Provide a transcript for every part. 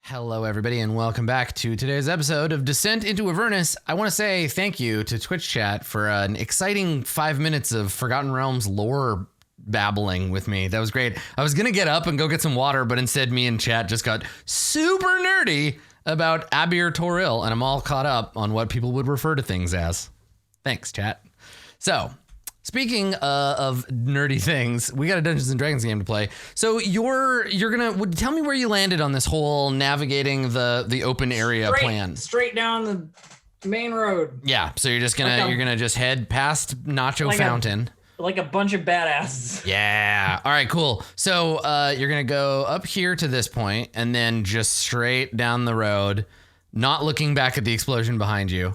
Hello, everybody, and welcome back to today's episode of Descent into Avernus. I want to say thank you to Twitch chat for an exciting 5 minutes of Forgotten Realms lore babbling with me. That was great. I was going to get up and go get some water, but instead me and chat just got super nerdy about Abir Toril, and I'm all caught up on what people would refer to things as. Thanks, chat. So, speaking of nerdy things, we got a Dungeons and Dragons game to play. So you're gonna tell me where you landed on this whole navigating the open area plan. Straight down the main road. Yeah. So you're just gonna just head past Nacho Fountain. Like a bunch of badasses. Yeah. All right. Cool. So you're gonna go up here to this point, and then just straight down the road, not looking back at the explosion behind you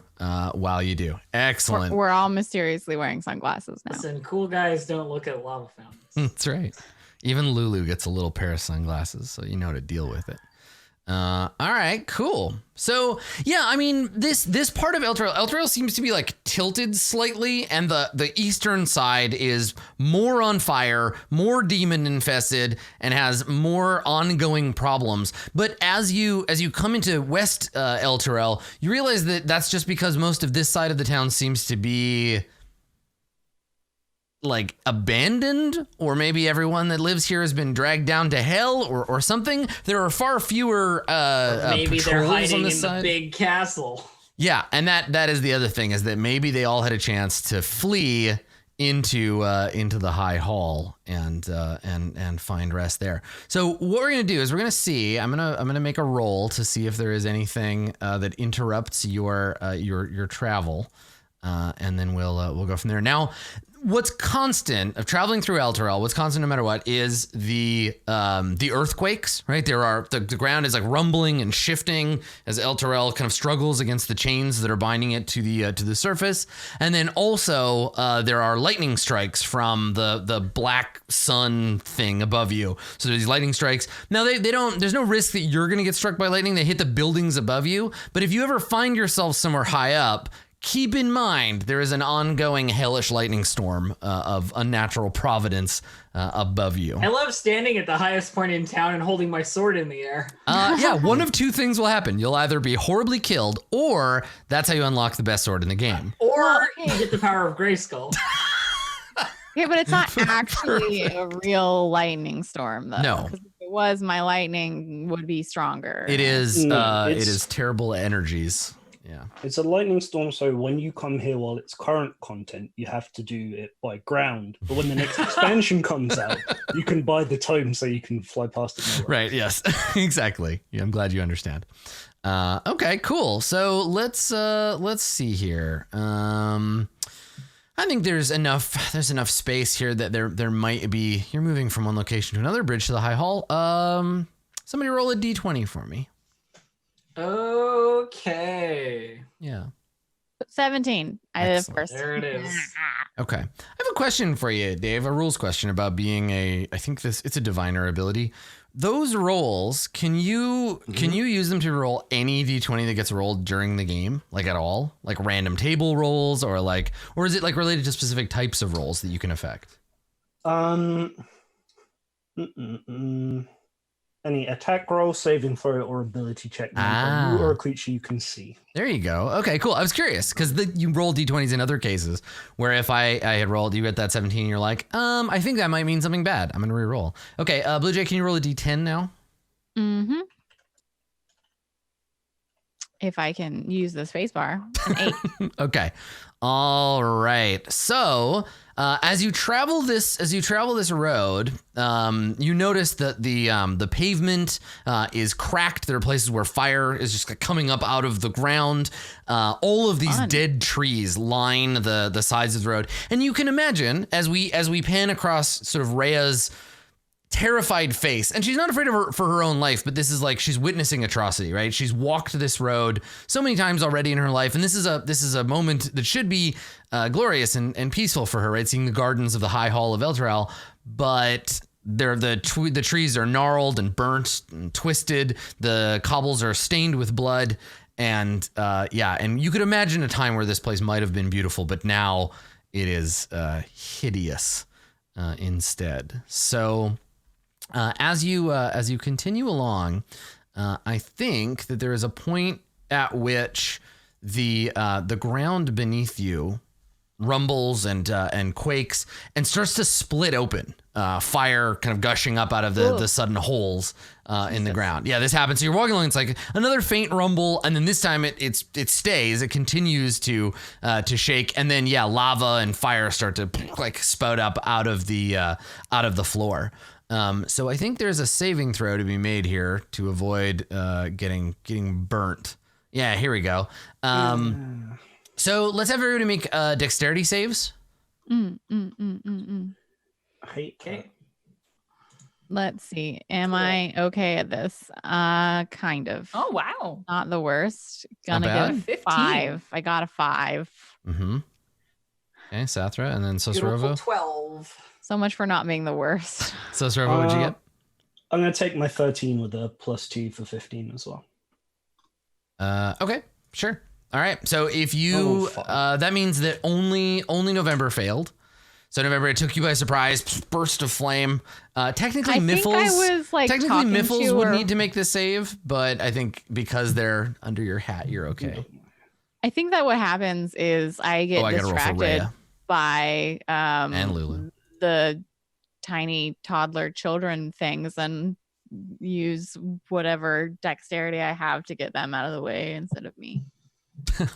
while you do. Excellent. We're all mysteriously wearing sunglasses now. Listen, cool guys don't look at lava fountains. That's right. Even Lulu gets a little pair of sunglasses, so you know how to deal with it. All right, cool. So yeah, I mean, this part of Elturel seems to be like tilted slightly, and the eastern side is more on fire, more demon infested, and has more ongoing problems. But as you come into West Elturel, you realize that that's just because most of this side of the town seems to be like abandoned, or maybe everyone that lives here has been dragged down to hell or something. There are far fewer maybe they're hiding in side. the big castle. Yeah, and that is the other thing, is that maybe they all had a chance to flee into the High Hall and find rest there. So what we're gonna do is we're gonna see. I'm gonna make a roll to see if there is anything that interrupts your travel, and then we'll go from there. Now, what's constant of traveling through Elturel, what's constant no matter what, is the earthquakes, right? There are the ground is like rumbling and shifting as Elturel kind of struggles against the chains that are binding it to the surface. And then also there are lightning strikes from the black sun thing above you. So there's these lightning strikes. Now they don't, there's no risk that you're going to get struck by lightning. They hit the buildings above you. But if you ever find yourself somewhere high up, keep in mind, there is an ongoing hellish lightning storm of unnatural providence above you. I love standing at the highest point in town and holding my sword in the air. Yeah, one of two things will happen. You'll either be horribly killed, or that's how you unlock the best sword in the game. Or you get the power of Grayskull. Yeah, but it's not actually a real lightning storm, though. No. Because if it was, my lightning would be stronger. It is. It is terrible energies. Yeah. It's a lightning storm, so when you come here while it's current content, you have to do it by ground. But when the next expansion comes out, you can buy the Totem so you can fly past it. Nowhere. Right, yes. Exactly. Yeah, I'm glad you understand. Okay, cool. So let's see here. I think there's enough space here that there might be, you're moving from one location to another, bridge to the High Hall. Somebody roll a D20 for me. Okay. Yeah. 17. I did it first. There it is. Okay. I have a question for you, Dave. A rules question about being I think it's a diviner ability. Those rolls, can you use them to roll any D20 that gets rolled during the game? Like at all? Like random table rolls, or is it like related to specific types of rolls that you can affect? Any attack roll, saving throw, or ability check on you or a creature you can see. There you go. Okay, cool. I was curious because you roll D20s in other cases where if I had rolled, you get that 17, you're like, I think that might mean something bad. I'm going to re-roll. Okay, Blue Jay, can you roll a D10 now? Mm-hmm. If I can use the space bar. An 8. Okay. All right. So as you travel this road, you notice that the pavement is cracked. There are places where fire is just coming up out of the ground. All of these dead trees line the sides of the road, and you can imagine as we pan across sort of Rhea's terrified face, and she's not afraid of for her own life, but this is like she's witnessing atrocity, right? She's walked this road so many times already in her life, and this is a moment that should be glorious and peaceful for her, right? Seeing the gardens of the High Hall of Elturel, but the trees are gnarled and burnt and twisted. The cobbles are stained with blood, and and you could imagine a time where this place might have been beautiful, but now it is hideous instead. So as you continue along, I think that there is a point at which the ground beneath you rumbles and quakes and starts to split open. Fire kind of gushing up out of the sudden holes in the ground. Yeah, this happens. So you're walking along. It's like another faint rumble, and then this time it stays. It continues to shake, and then lava and fire start to like spout up out of the floor. So I think there's a saving throw to be made here to avoid getting burnt. Yeah, here we go. So let's have everybody make dexterity saves. Okay. Let's see. Am I okay at this? Kind of. Oh, wow. Not the worst. Gonna Not get bad. a 5. I got a 5. Mm-hmm. Okay, Sathra, and then Beautiful Sosrovo. 12. So much for not being the worst. Sosrovo, what'd you get? I'm going to take my 13 with a +2 for 15 as well. Okay, sure. All right. So if you, that means that only November failed. So November, it took you by surprise, burst of flame. Technically, Miffles would need to make the save, but I think because they're under your hat, you're okay. I think that what happens is I get distracted by and Lulu. the tiny toddler children things and use whatever dexterity I have to get them out of the way instead of me.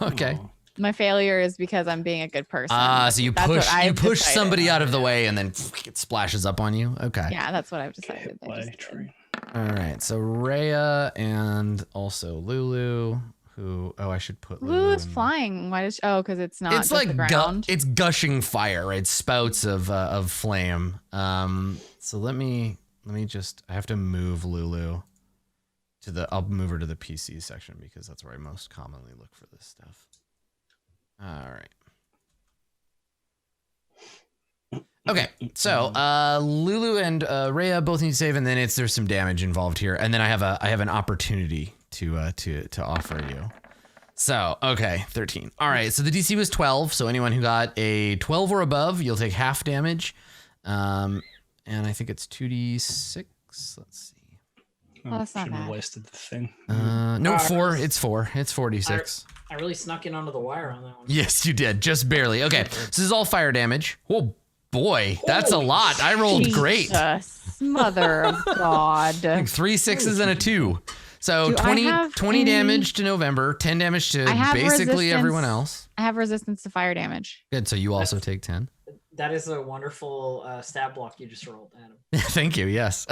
Okay. My failure is because I'm being a good person. So you push somebody out of the way and then it splashes up on you. Okay. Yeah, that's what I've decided. All right. So Rhea and also Lulu, who I should put Lulu's flying. Why does because it's not it's just like the ground. it's gushing fire, right? Spouts of flame. So let me just I have to move Lulu I'll move her to the PC section because that's where I most commonly look for this stuff. All right. Okay, so Lulu and Rhea both need to save, and then there's some damage involved here, and then I have an opportunity to offer you. So okay, 13. All right, so the DC was 12. So anyone who got a 12 or above, you'll take half damage, and I think it's 2d6. Let's see. Oh, that's not Shouldn't have bad. wasted the thing. No, 4. It's 4. It's 46. I really snuck in onto the wire on that one. Yes, you did. Just barely. Okay, so this is all fire damage. Oh, boy. That's a lot. I rolled great. Jesus, mother of God. Like 3 6s and a 2. So Do 20 damage to November, 10 damage to basically everyone else. I have resistance to fire damage. Good. So you also take 10. That is a wonderful stab block you just rolled, Adam. Thank you. Yes.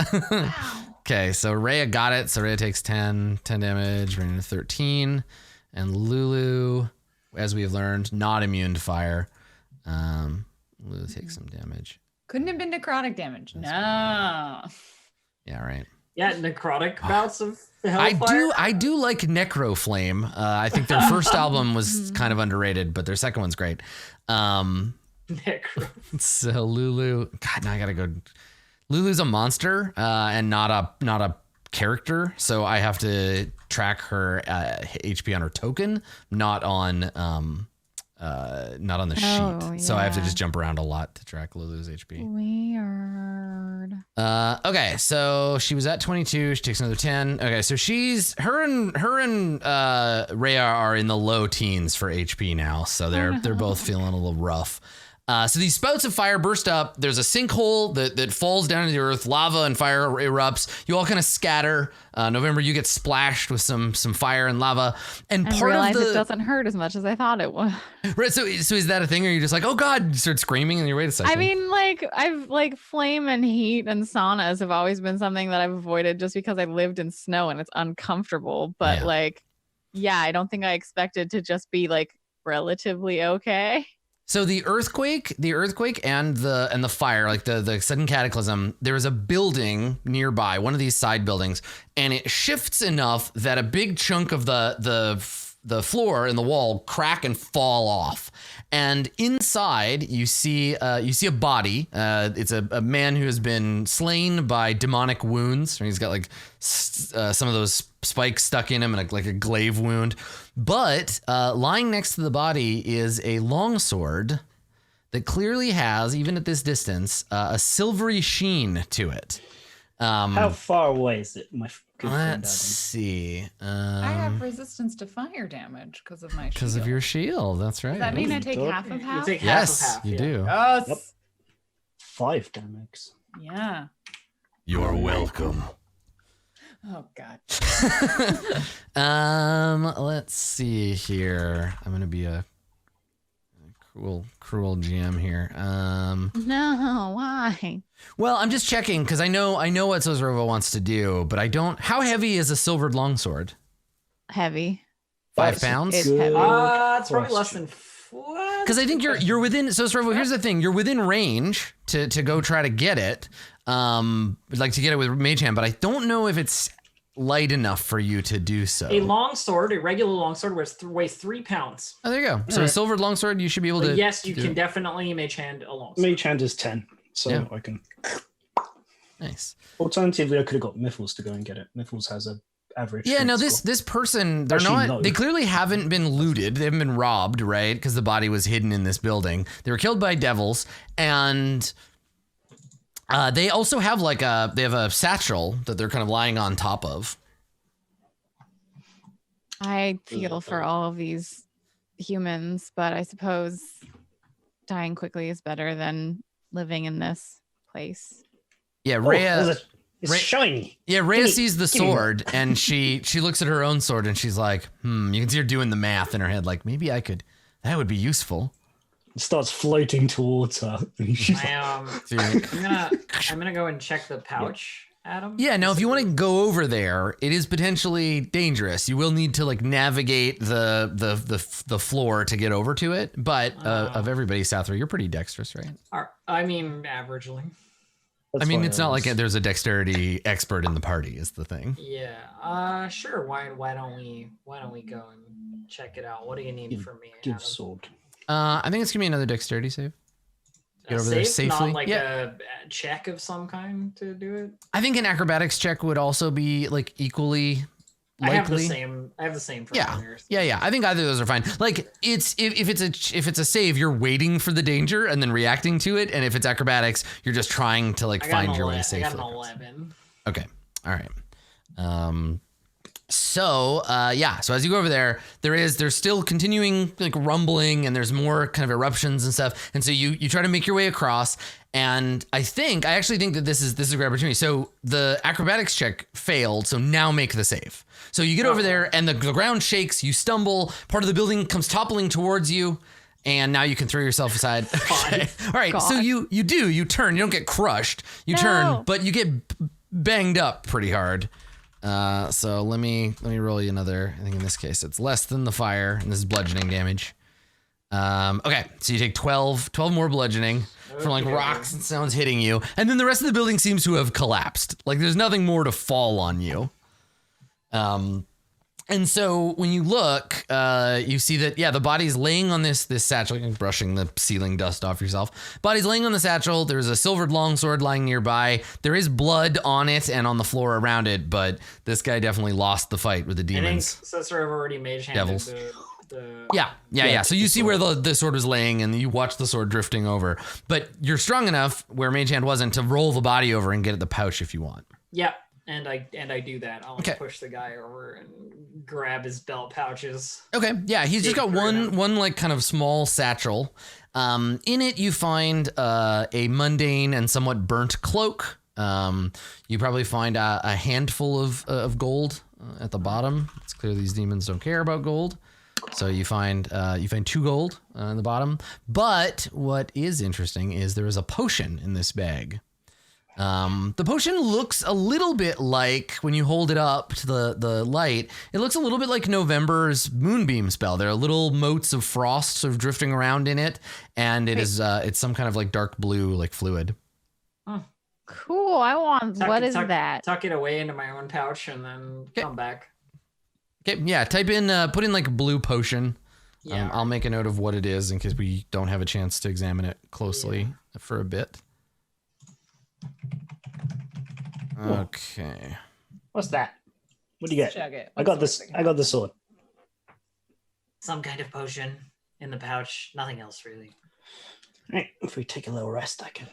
Okay. So Rhea got it. So Rhea takes 10 damage, bringing to 13. And Lulu, as we have learned, not immune to fire. Lulu takes some damage. Couldn't have been necrotic damage. No. Yeah, right. Yeah, necrotic bouts of hellfire. I do like Necroflame. I think their first album was kind of underrated, but their second one's great. So Lulu, God, now I gotta go. Lulu's a monster and not a character, so I have to track her HP on her token, not on the sheet. So I have to just jump around a lot to track Lulu's HP. Weird. Okay, so she was at 22. She takes another 10. Okay, so her and Rhea are in the low teens for HP now, so they're both feeling a little rough. So these spouts of fire burst up. There's a sinkhole that falls down to the earth. Lava and fire erupts. You all kind of scatter. November, you get splashed with some fire and lava. And part of it doesn't hurt as much as I thought it would. Right. So is that a thing? Or are you just like, oh God, you start screaming and you're wait a second. I mean, I've flame and heat and saunas have always been something that I've avoided just because I lived in snow and it's uncomfortable. But I don't think I expected to just be relatively okay. So the earthquake and the fire, like the sudden cataclysm, there is a building nearby, one of these side buildings, and it shifts enough that a big chunk of the floor and the wall crack and fall off. And inside you see a body. It's a man who has been slain by demonic wounds. He's got some of those spikes stuck in him and like a glaive wound. But lying next to the body is a longsword that clearly has, even at this distance, a silvery sheen to it. How far away is it, my good friend Adam? Let's see. I have resistance to fire damage because of my shield. Because of your shield. That's right. Does that mean I take God. half of You half? take half Yes, of half. you yeah. do. Yes. Yep. 5 damage. Yeah. You're welcome. Oh God. Let's see here. I'm gonna be a cruel GM here. No, why? Well, I'm just checking because I know what Zariel wants to do, but I don't. How heavy is a silvered longsword? Heavy. 5 That's pounds? It's good heavy. It's probably less than what? Because I think you're within. So Zariel, here's the thing: you're within range to go try to get it. Like to get it with mage hand, but I don't know if it's light enough for you to do so. A longsword, a regular longsword, weighs 3 pounds. Oh, there you go. So a silvered longsword, you should be able But to. yes, you do can it. definitely mage hand a longsword. Mage hand is 10, so Yeah. I can. Nice. Alternatively, I could have got Miffles to go and get it. Miffles has a average. Yeah, no, strength this score. person, they're Actually, not. no. They clearly haven't been looted. They haven't been robbed, right? Because the body was hidden in this building. They were killed by devils, and they also have they have a satchel that they're kind of lying on top of. I feel for all of these humans, but I suppose dying quickly is better than living in this place. Yeah, Oh, Rhea. it's Rhea- shiny. Yeah, Rhea Gimme- sees the gimme more. sword and she looks at her own sword and she's like, you can see her doing the math in her head, like maybe I could. That would be useful. It starts floating towards her. And she's like, I'm gonna go and check the pouch, Adam. Yeah, now if you want to go over there, it is potentially dangerous. You will need to navigate the floor to get over to it. But of everybody, Southra, you're pretty dexterous, right? I mean, averagely. I mean, it's not like it. there's a dexterity expert in the party, is the thing. Yeah. Sure. Why don't we go and check it out? What do you need from me, Give Adam? sword. I think it's gonna be another dexterity save. Get A over there save? safely. Not like Yeah. a check of some kind to do it. I think an acrobatics check would also be equally I have the likely. same for Yeah. others. Yeah. I think either of those are fine. Like it's if it's a save, you're waiting for the danger and then reacting to it, and if it's acrobatics, you're just trying to I got find an your way 11 safely. I got an 11. Okay. All right. So as you go over there, there's still continuing rumbling and there's more kind of eruptions and stuff. And so you try to make your way across. And I actually think that this is a great opportunity. So the acrobatics check failed. So now make the save. So you get over there and the ground shakes, you stumble, part of the building comes toppling towards you. And now you can throw yourself aside. Okay. All right. God. So you turn, you don't get crushed. You turn, but you get banged up pretty hard. So let me roll you another. I think in this case it's less than the fire, and this is bludgeoning damage. Okay, so you take 12 more bludgeoning from rocks and stones hitting you, and then the rest of the building seems to have collapsed. There's nothing more to fall on you. And so when you look, you see that, the body's laying on this satchel, brushing the ceiling dust off yourself. Body's laying on the satchel. There's a silvered longsword lying nearby. There is blood on it and on the floor around it, but this guy definitely lost the fight with the I think demons. Cicero already mage handed Devils. the Yeah. So you see where the sword was laying and you watch the sword drifting over. But you're strong enough where mage hand wasn't to roll the body over and get at the pouch if you want. Yeah, and I do that. I'll Okay. push the guy over and grab his belt pouches. Okay, yeah, he's just got Dig through one kind of small satchel. In it you find a mundane and somewhat burnt cloak. You probably find a handful of gold at the bottom. It's clear these demons don't care about gold. So you find 2 gold in the bottom. But what is interesting is there is a potion in this bag. The potion looks a little bit like, when you hold it up to the light, it looks a little bit like November's moonbeam spell. There are little motes of frost sort of drifting around in it, and it's some kind of dark blue fluid. Cool. I want. What is that? Tuck it away into my own pouch and then come back. Okay, yeah, type in, put in blue potion. Yeah. I'll make a note of what it is in case we don't have a chance to examine it closely for a bit. Okay. What's that? What do you get? Chug it. I got this. I got the sword. Some kind of potion in the pouch. Nothing else really. Right. If we take a little rest, I can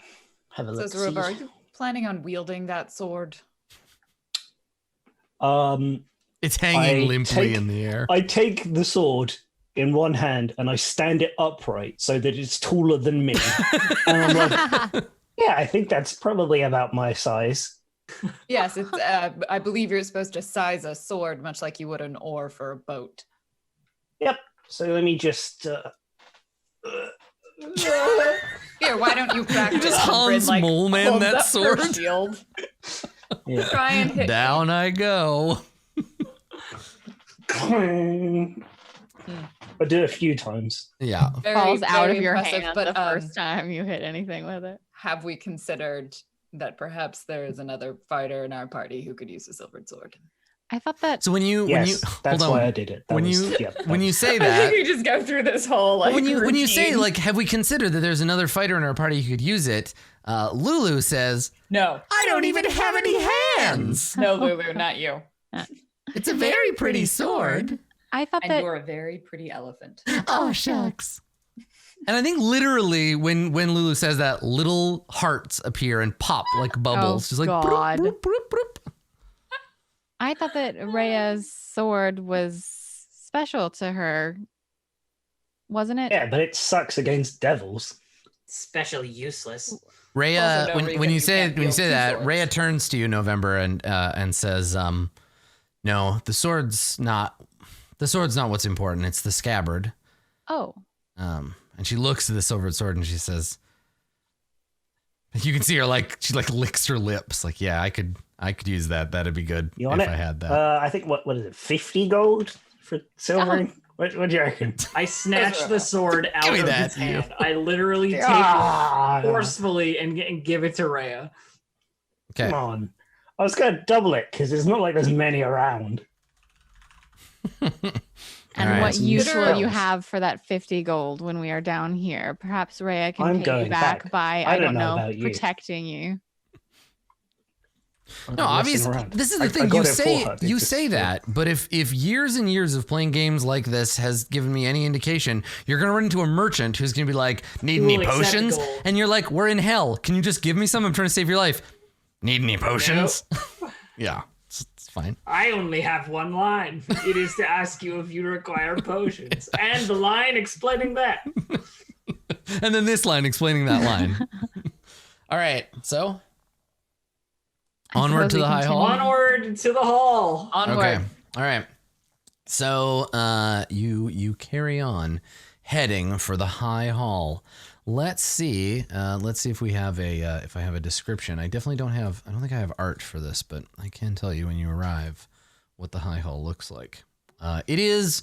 have a look. Says Rover, are you planning on wielding that sword? It's hanging I limply take- in the air. I take the sword in one hand and I stand it upright so that it's taller than me. And I'm like, yeah, I think that's probably about my size. Yes, it's. I believe you're supposed to size a sword much like you would an oar for a boat. Yep. So let me just. Here, why don't you practice? You just and Bryn, Hans Mole Man holds that up her sword. shield. Yeah. Try and hit. Down I go. I do it a few times. Yeah. Very, Falls out very of your impressive, hand but the first time you hit anything with it. have we considered that perhaps there is another fighter in our party who could use a silvered sword? I thought that So when you Yes, that's hold why on. I did it. That When was- you yeah, that when you was- say I that, think you just go through this whole like. when you say routine. like, have we considered that there's another fighter in our party who could use it? Lulu says, No, "I don't even have any hands. no, Lulu, not you. It's a very pretty sword." I thought And that you're a very pretty elephant. Oh shucks. And I think literally when Lulu says that, little hearts appear and pop like bubbles, just like broop, God. broop, broop, broop. I thought that Rhea's sword was special to her. Wasn't it? Yeah, but it sucks against devils. Especially useless. Rhea, Also, no when reason you you say can't wield two that, swords. Rhea turns to you, November, and says, "No, the sword's not what's important. It's the scabbard." Oh. And she looks at the silvered sword and she says, "You can see her she licks her lips, like, yeah, I could use that. That'd be good You if want it? I had that." I think what is it? 50 gold for silvering? What do you reckon? I snatch the sword out Give me of that, his you. hand. I literally take it Ah, forcefully and give it to Rhea. Okay. come on. I was going to double it because it's not like there's many around. And All right. what Some use use will you spells. have for that 50 gold when we are down here? Perhaps Rhea can I'm pay you going back back. by, I I don't don't know know, about you. protecting you. I'm No, messing obviously, around. this is I- the I thing. got You it for say her. you It's say just- that, but if years and years of playing games like this has given me any indication, you're gonna run into a merchant who's gonna be like, "Need Who any will accept potions?" gold. And you're like, "We're in hell. Can you just give me some? I'm trying to save your life." "Need any potions?" Yeah, it's fine. I only have one line. It is to ask you if you require potions. And the line explaining that. And then this line explaining that line. All right, so I onward suppose to we the high continue. hall. Onward to the hall. Onward. Okay. All right. So you carry on heading for the high hall. Let's see if we have if I have a description. I definitely don't think I have art for this, but I can tell you when you arrive what the high hall looks like. It is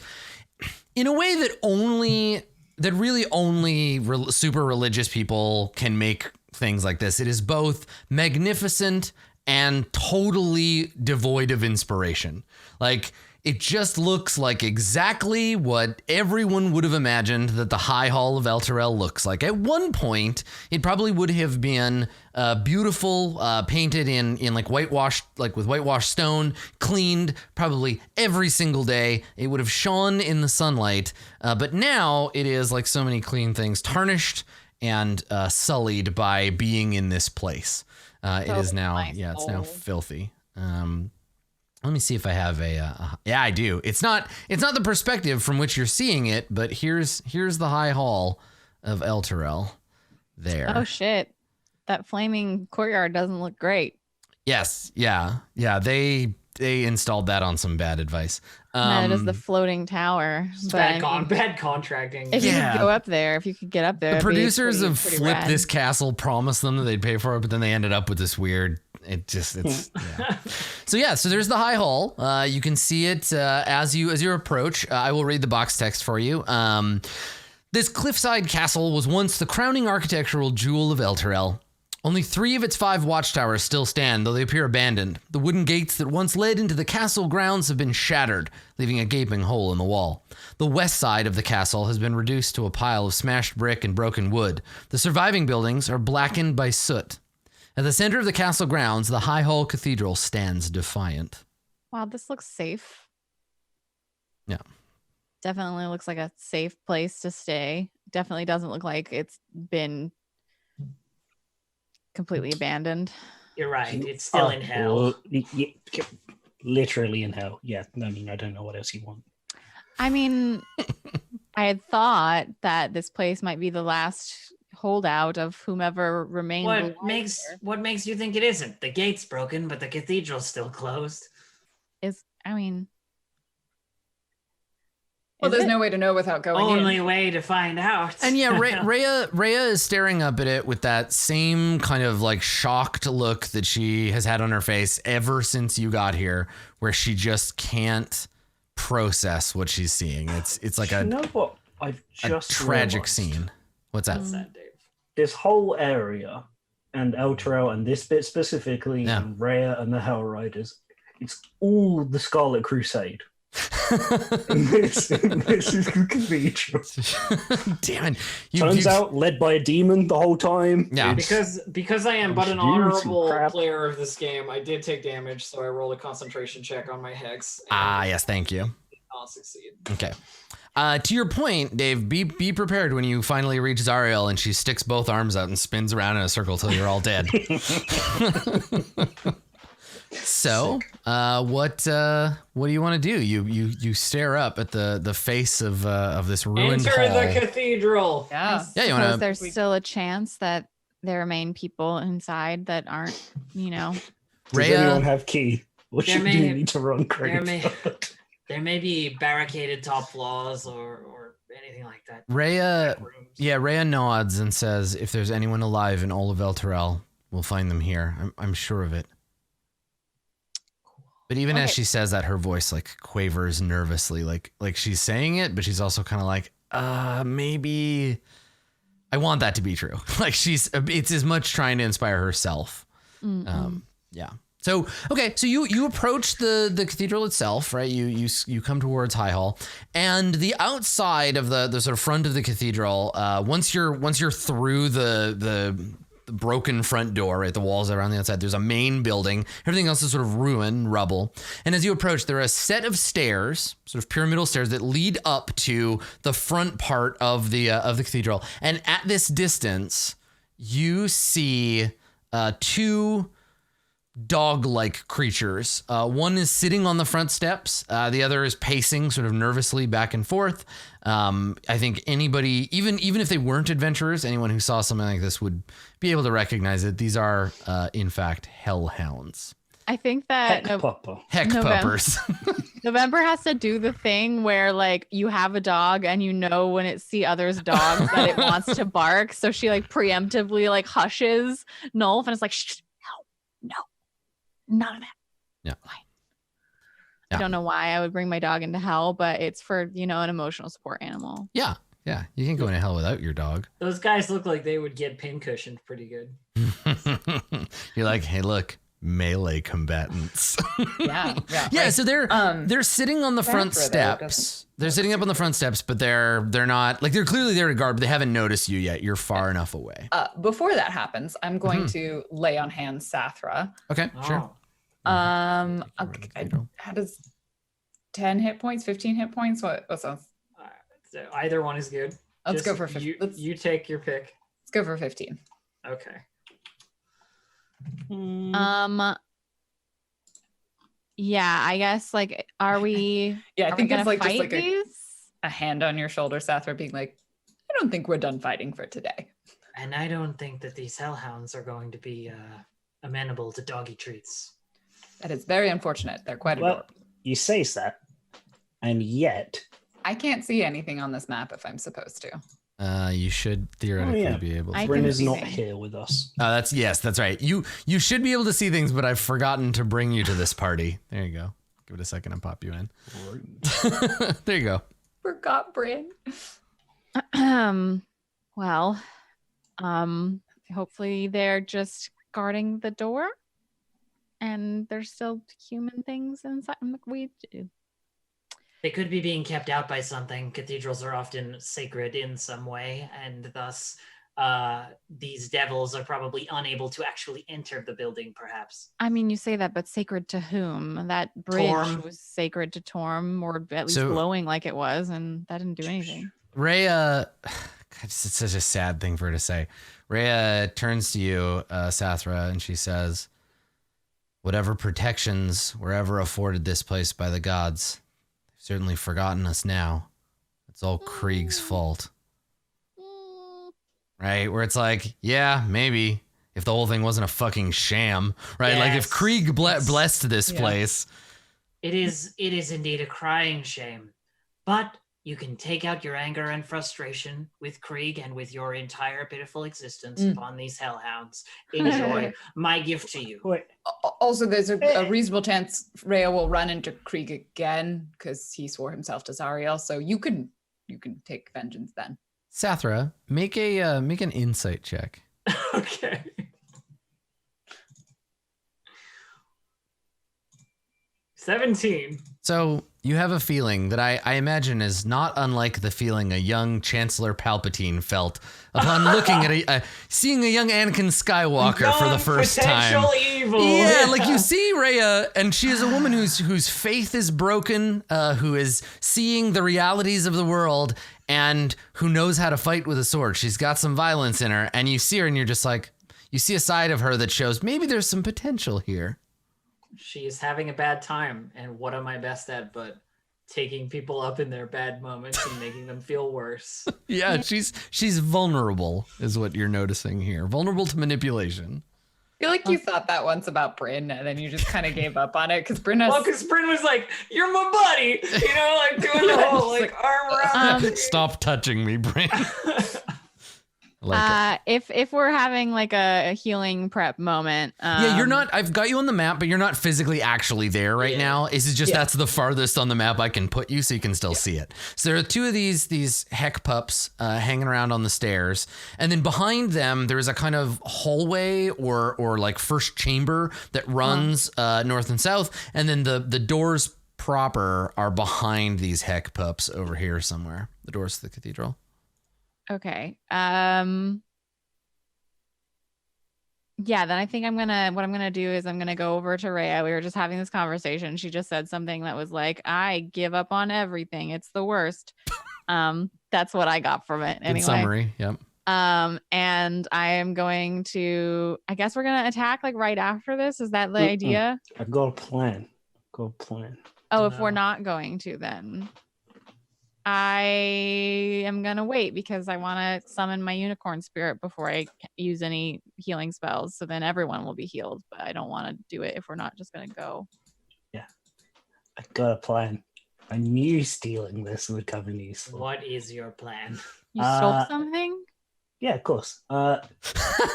in a way that really only super religious people can make things like this. It is both magnificent and totally devoid of inspiration. Like, it just looks like exactly what everyone would have imagined that the High Hall of Elturel looks like. At one point, it probably would have been beautiful, painted in like whitewashed, like with whitewashed stone, cleaned probably every single day. It would have shone in the sunlight. But now it is, like so many clean things, tarnished and sullied by being in this place. It is now, nice it's now old. filthy. Let me see if I have yeah, I do. It's not the perspective from which you're seeing it, but here's the high hall of Elturel there. Oh shit. That flaming courtyard doesn't look great. Yes. Yeah. They installed that on some bad advice. Neither does the floating tower. It's But I mean, bad contracting. if you Yeah. could go up there, if you could get up there. The it'd be producers pretty- of pretty Flip rad. This Castle promised them that they'd pay for it, but then they ended up with this weird. It's yeah. So there's the high hall. You can see it as you approach. I will read the box text for you. This cliffside castle was once the crowning architectural jewel of Elturel. Only 3 of its 5 watchtowers still stand, though they appear abandoned. The wooden gates that once led into the castle grounds have been shattered, leaving a gaping hole in the wall. The west side of the castle has been reduced to a pile of smashed brick and broken wood. The surviving buildings are blackened by soot. At the center of the castle grounds, the High Hall Cathedral stands defiant. Wow, this looks safe. Yeah. Definitely looks like a safe place to stay. Definitely doesn't look like it's been completely abandoned. You're right. It's still in hell. Literally in hell. Yeah. I mean, I don't know what else you want. I mean, I had thought that this place might be the last holdout of whomever remained. What makes you think it isn't? The gate's broken, but the cathedral's still closed. Well, there's no way to know without going in. Only way to find out. And yeah, Rhea is staring up at it with that same kind of like shocked look that she has had on her face ever since you got here, where she just can't process what she's seeing. It's like you know what? I've just tragic realized? Scene. What's that? What's that, Dave? This whole area and Elturel and this bit specifically, Yeah. and Rhea and the Hell Riders, it's all the Scarlet Crusade. And this is the cathedral. Damn it. Turns out led by a demon the whole time. Yeah. Because I am but an Confusing honorable crap. player of this game, I did take damage, so I rolled a concentration check on my hex. Yes, thank you. I'll succeed. Okay. To your point, Dave, be prepared when you finally reach Zariel and she sticks both arms out and spins around in a circle till you're all dead. So, what do you want to do? You stare up at the face of this ruined Enter hall. the cathedral. Yeah. Yeah, you Suppose want to? there's still a chance that there remain people inside that aren't, Does Rhea- anyone have key? Or There should may- you need to run crazy? There may be barricaded top floors or anything like that. Rhea, Rooms. yeah, Rhea nods and says, "If there's anyone alive in all of Elturel, we'll find them here. I'm sure of it." But even as Okay. she says that, her voice like quavers nervously, like she's saying it, but she's also kind of like, maybe I want that to be true. Like it's as much trying to inspire herself. Yeah. So, okay. So you approach the cathedral itself, right? You come towards High Hall, and the outside of the sort of front of the cathedral, once you're through the broken front door, right? The walls around the outside. There's a main building. Everything else is sort of ruin, rubble. And as you approach, there are a set of stairs, sort of pyramidal stairs that lead up to the front part of the cathedral. And at this distance, you see two dog-like creatures. One is sitting on the front steps. The other is pacing sort of nervously back and forth. I think anybody, even if they weren't adventurers, anyone who saw something like this would be able to recognize it. These are, in fact, hellhounds. I think that Heck Papa. Heck November. puppers. November has to do the thing where like you have a dog and you know when it see others' dogs that it wants to bark. So she like preemptively like hushes Nulf and it's like, shh, no, none of that. Yeah. Fine. Yeah. I don't know why I would bring my dog into hell, but it's for, an emotional support animal. Yeah. You can't go into hell without your dog. Those guys look like they would get pincushioned pretty good. You're like, hey, look, melee combatants. Yeah. Yeah, right. so they're sitting on the front Barbara, though, steps. They're sitting up on the front steps, but they're not like they're clearly there to guard, but they haven't noticed you yet. You're far enough away. Before that happens, I'm going to lay on hands Sathra. Okay, sure. Oh. How does 10 hit points, 15 hit points? What sounds? So either one is good. Let's Just go for 15. You take your pick. Let's go for 15. Okay. Yeah, I guess like, are we? Yeah, I are think we it's gonna like just fight like these? a hand on your shoulder, Sathra, being like, I don't think we're done fighting for today. And I don't think that these hellhounds are going to be amenable to doggy treats. That is very unfortunate. They're quite Well, adorable. you say that, and yet I can't see anything on this map if I'm supposed to. You should theoretically yeah. be able to. I Bryn can is not see. here with us. That's right. You should be able to see things, but I've forgotten to bring you to this party. There you go. Give it a second and pop you in. There you go. Forgot Bryn. Well, hopefully they're just guarding the door and there's still human things inside. They could be being kept out by something. Cathedrals are often sacred in some way, and thus these devils are probably unable to actually enter the building, perhaps. I mean, you say that, but sacred to whom? That bridge Torm. was sacred to Torm, or at least So- glowing like it was, and that didn't do anything. Rhea, it's such a sad thing for her to say. Rhea turns to you, Sathra, and she says, whatever protections were ever afforded this place by the gods, they've certainly forgotten us now. It's all Krieg's fault. Right? Where it's like, yeah, maybe if the whole thing wasn't a fucking sham, right? Yes. Like if Krieg blessed this place. It is indeed a crying shame. But you can take out your anger and frustration with Krieg and with your entire pitiful existence upon these hellhounds. Enjoy my gift to you. Wait, Also, there's a reasonable chance Rhea will run into Krieg again because he swore himself to Zariel. So you can take vengeance then. Sathra, make an insight check. Okay. $17. So you have a feeling that I imagine is not unlike the feeling a young Chancellor Palpatine felt upon looking at seeing a young Anakin Skywalker for the first time. Potential evil. Yeah, like you see Rhea, and she is a woman whose faith is broken, who is seeing the realities of the world, and who knows how to fight with a sword. She's got some violence in her, and you see her, and you're just like, you see a side of her that shows maybe there's some potential here. She is having a bad time, and what am I best at but taking people up in their bad moments and making them feel worse? Yeah, she's vulnerable, is what you're noticing here. Vulnerable to manipulation. I feel like you thought that once about Bryn, and then you just kind of gave up on it because Bryn has... Well, because Bryn was like, "You're my buddy," you know, like doing the whole like arm around. Stop touching me, Bryn. Like if we're having like a healing prep moment, yeah, you're not. I've got you on the map, but you're not physically actually there right now. This is just that's the farthest on the map I can put you, so you can still see it. So there are two of these heck pups hanging around on the stairs, and then behind them there is a kind of hallway or like first chamber that runs north and south, and then the doors proper are behind these heck pups over here somewhere. The doors to the cathedral. Okay. Yeah, then I think what I'm gonna do is I'm gonna go over to Rhea. We were just having this conversation. She just said something that was like, I give up on everything. It's the worst. That's what I got from it. Anyway. Good summary. Yep. And I am going to, I guess we're gonna attack like right after this. Is that the idea? I've got a plan. Oh, if we're not going to, then I am going to wait because I want to summon my unicorn spirit before I use any healing spells. So then everyone will be healed, but I don't want to do it if we're not just going to go. Yeah. I got a plan. I knew stealing this would come in useful. What is your plan? You stole something? Yeah, of course.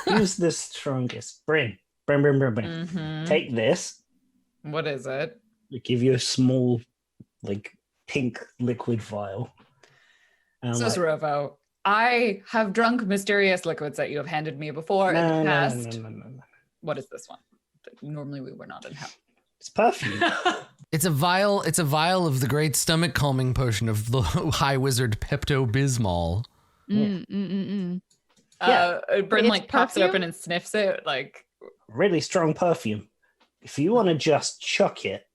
Who's the strongest? Bryn. Mhm. Take this. What is it? They give you a small, like, pink liquid vial. And So, like, Zerovo, I have drunk mysterious liquids that you have handed me before in the past. No. What is this one? Normally we were not in hell. It's perfume. It's a vial of the great stomach calming potion of the high wizard Pepto-Bismol. Bryn It's like pops it perfume? open and sniffs it like Really strong perfume. If you want to just chuck it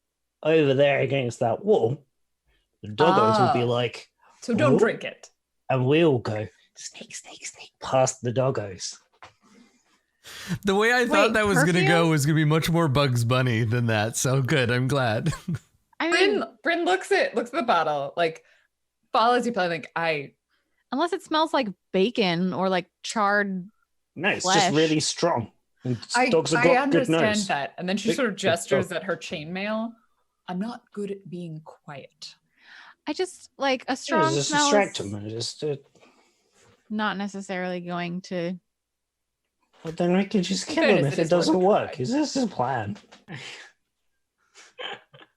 over there against that wall, the doggos will be like, so don't "Whoa," drink it. and we'll go snake past the doggos. The way I thought Wait, that was going to go perfume? was going to be much more Bugs Bunny than that. So good. I'm glad. I mean, Bryn looks at the bottle, like follows you play, like unless it smells like bacon or like charred. No, it's Flesh. just really strong. And I dogs have got good understand nose. that. And then she Big- sort of big gestures dog. at her chainmail. I'm not good at being quiet. I just like a Yeah, strong just smell distract is them. And just, not necessarily going to. well, then we can just kill fairness, them it if it is worth doesn't a work. try. This is a plan.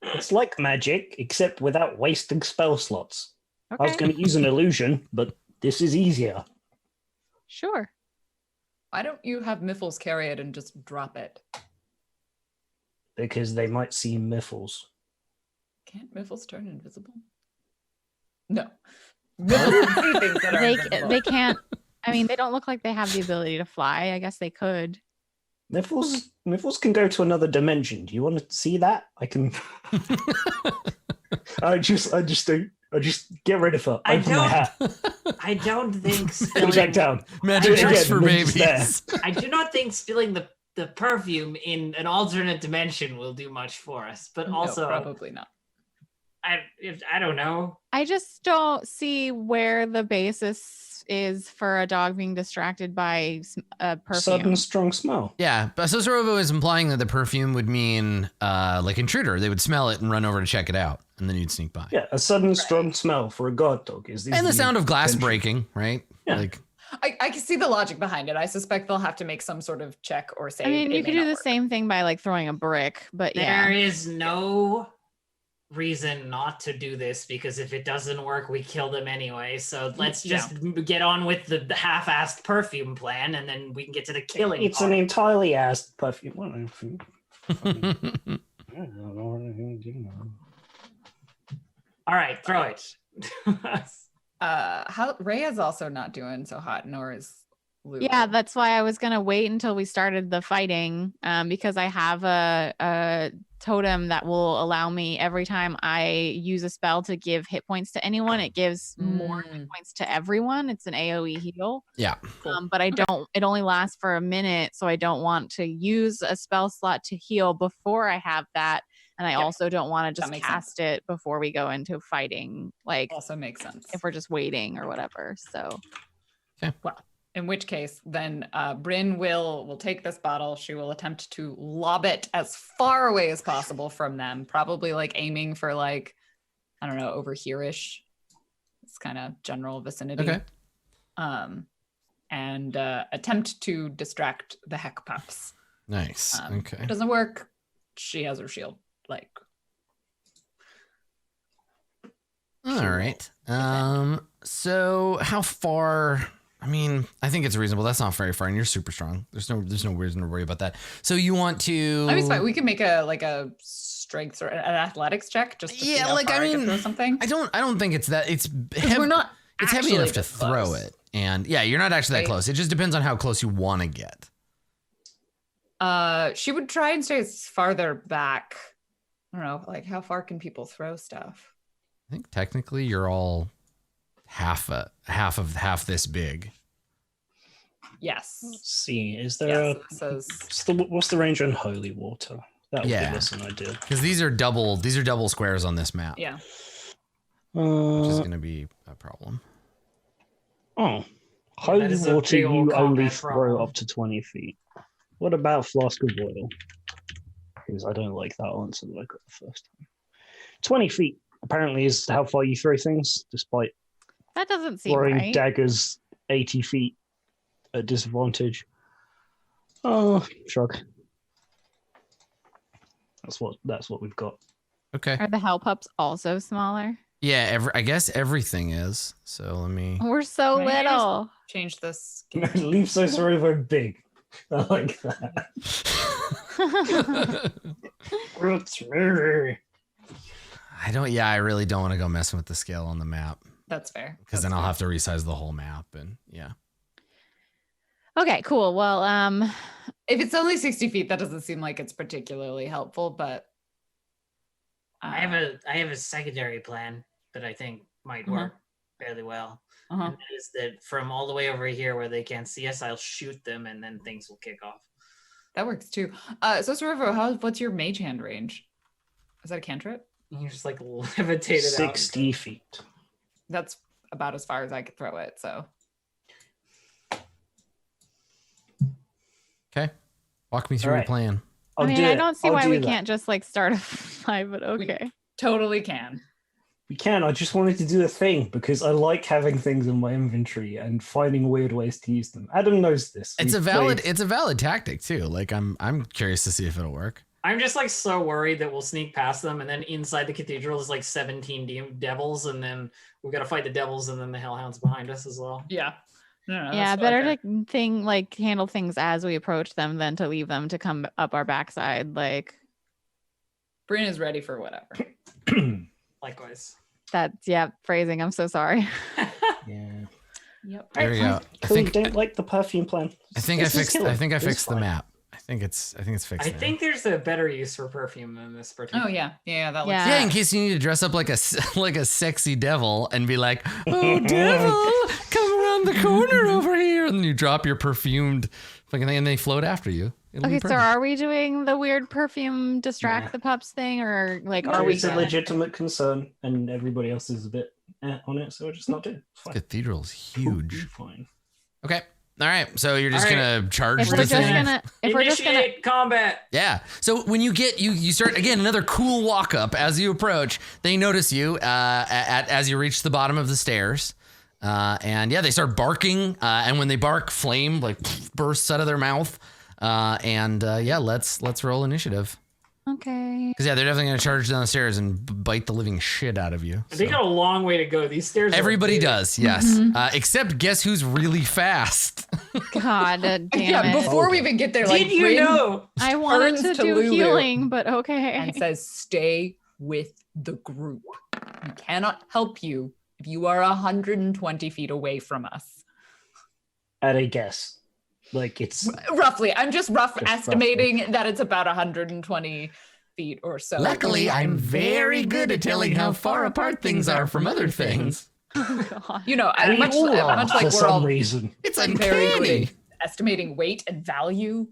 It's like magic, except without wasting spell slots. I was Okay, going to use an illusion, but this is easier. sure. Why don't you have Miffles carry it and just drop it? Because they might see Miffles. Can't Miffles turn invisible? No. Miffles can see things that are invisible. They can't. I mean, they don't look like they have the ability to fly. I guess they could. Miffles can go to another dimension. Do you want to see that? I can. I just get rid of her. I Open my don't- hat. I don't think Put it back spilling. down. Magic Again, tricks for Min's babies. I do not think spilling the the perfume in an alternate dimension will do much for us, but also probably not. I don't know. I just don't see where the basis is for a dog being distracted by a perfume. Sudden strong smell. Yeah, but Sosorovo is implying that the perfume would mean like intruder. They would smell it and run over to check it out, and then you'd sneak by. Yeah, a sudden strong smell for a guard dog is And the sound of glass breaking, right? Yeah. Like, I can see the logic behind it. I suspect they'll have to make some sort of check or save. I mean, you It could may do not the work. same thing by like throwing a brick, but There yeah. is no reason not to do this, because if it doesn't work, we kill them anyway. So let's just get on with the half-assed perfume plan, and then we can get to the killing. It's part. an entirely assed perfume. What I don't know what I'm doing. All right, throw it. How Rhea's also not doing so hot, nor is Lulu. Yeah, that's why I was gonna wait until we started the fighting, because I have a totem that will allow me every time I use a spell to give hit points to anyone, it gives more hit points to everyone. It's an AoE heal. yeah. But I don't. It only lasts for a minute, so I don't want to use a spell slot to heal before I have that, and I also don't want to That just makes cast it before we go into fighting. Like also makes sense. if we're just waiting or whatever. So In which case, then Bryn will take this bottle. She will attempt to lob it as far away as possible from them, probably like aiming for like, I don't know, over here-ish. It's kind of general vicinity. Okay. And attempt to distract the heck pups. Nice. If Okay. it doesn't work, she has her shield. Like, All right. So how far? I mean, I think it's reasonable. That's not very far, and you're super strong. There's no reason to worry about that. So you want to? I mean, it's fine. We can make a strength or an athletics check just to see Yeah, how like, far I I can mean, throw something. I don't think it's that. It's 'Cause we're not. It's heavy actually enough to this throw close. it, and yeah, you're not actually that Right. close. It just depends on how close you want to get. She would try and stay farther back. I don't know, like how far can people throw stuff? I think technically you're all half this big. Yes. Let's see, is there Yes. It says what's the range on holy water? That would Yeah. give us an idea. Because these are double squares on this map, yeah. which is going to be a problem. Oh, that holy is a water big old you only combat throw problem. up to 20 feet. What about flask of oil? Because I don't like that answer that I got the first time. 20 feet apparently is how far you throw things, despite that doesn't seem throwing right. daggers 80 feet at disadvantage. Oh, shrug. That's what we've got. Okay. Are the hell pups also smaller? Yeah, I guess everything is. So let me. We're so Can I just- little. Change this. Leave Sosorovo big. I like that. I really don't want to go messing with the scale on the map, That's fair. because then I'll have to resize the whole map, and yeah. Okay, cool. Well, If it's only 60 feet, that doesn't seem like it's particularly helpful, but I have a secondary plan that I think might work fairly well. uh-huh. And that is that from all the way over here where they can't see us, I'll shoot them, and then things will kick off. That works too. So Sorovo, what's your mage hand range? Is that a cantrip? You're just like levitated 60 feet. That's about as far as I could throw it. So Okay. Walk me through All your right. plan. I mean, do I it. don't see I'll why do we that. can't just like start a fight, but okay. totally can. We can. I just wanted to do a thing because I like having things in my inventory and finding weird ways to use them. Adam knows this. It's a We've valid tactic too. Like I'm curious to see if it'll work. I'm just like so worried that we'll sneak past them, and then inside the cathedral is like 17 devils, and then we've got to fight the devils, and then the hellhounds behind us as well. Yeah. No, Yeah, that's better fair. to handle things as we approach them than to leave them to come up our backside. Like Bryn is ready for whatever. played- Likewise. that's phrasing. I'm so sorry. yeah. Yep. There you go. I Clearly think don't like the perfume plan. I Let's just kill it. It's fixed the fine. map. I think it's fixed. I now. think there's a better use for perfume than this particular. Oh yeah. That looks Yeah. Yeah, in case you need to dress up like a sexy devil and be like, "Oh, devil, come around the corner over here," and you drop your perfumed fucking thing, and they float after you. It'll be Okay, so perfect. are we doing the weird perfume distract Nah. the pups thing, or like No, are we? It's a gonna- legitimate concern, and everybody else is a bit on it, so we're just not doing it. Fine. Cathedral's Totally huge. Fine. Okay. All right. So you're just All right. gonna charge If the we're just thing? gonna, if we're just gonna, Initiate combat. Yeah. So when you get you start again another cool walk up as you approach. They notice you as you reach the bottom of the stairs, and yeah, they start barking. And when they bark, flame like bursts out of their mouth. Yeah, let's roll initiative okay. because yeah, they're definitely gonna charge down the stairs and bite the living shit out of you. They So. got a long way to go. These stairs. are Everybody big. does, yes. Except guess who's really fast? God damn Yeah, it! before we even get there, like Did you Bryn know? I wanted turns to to do Lulu healing, but okay. and says, "Stay with the group. We cannot help you if you are 120 feet away from us." At a guess, like it's Roughly, I'm just roughly. estimating that it's about 120 feet or so. Luckily, I'm very good at telling how far apart things are from other things. Oh, God. You know, we much all are, like for we're some all reason. It's very good uncanny. at estimating weight and value.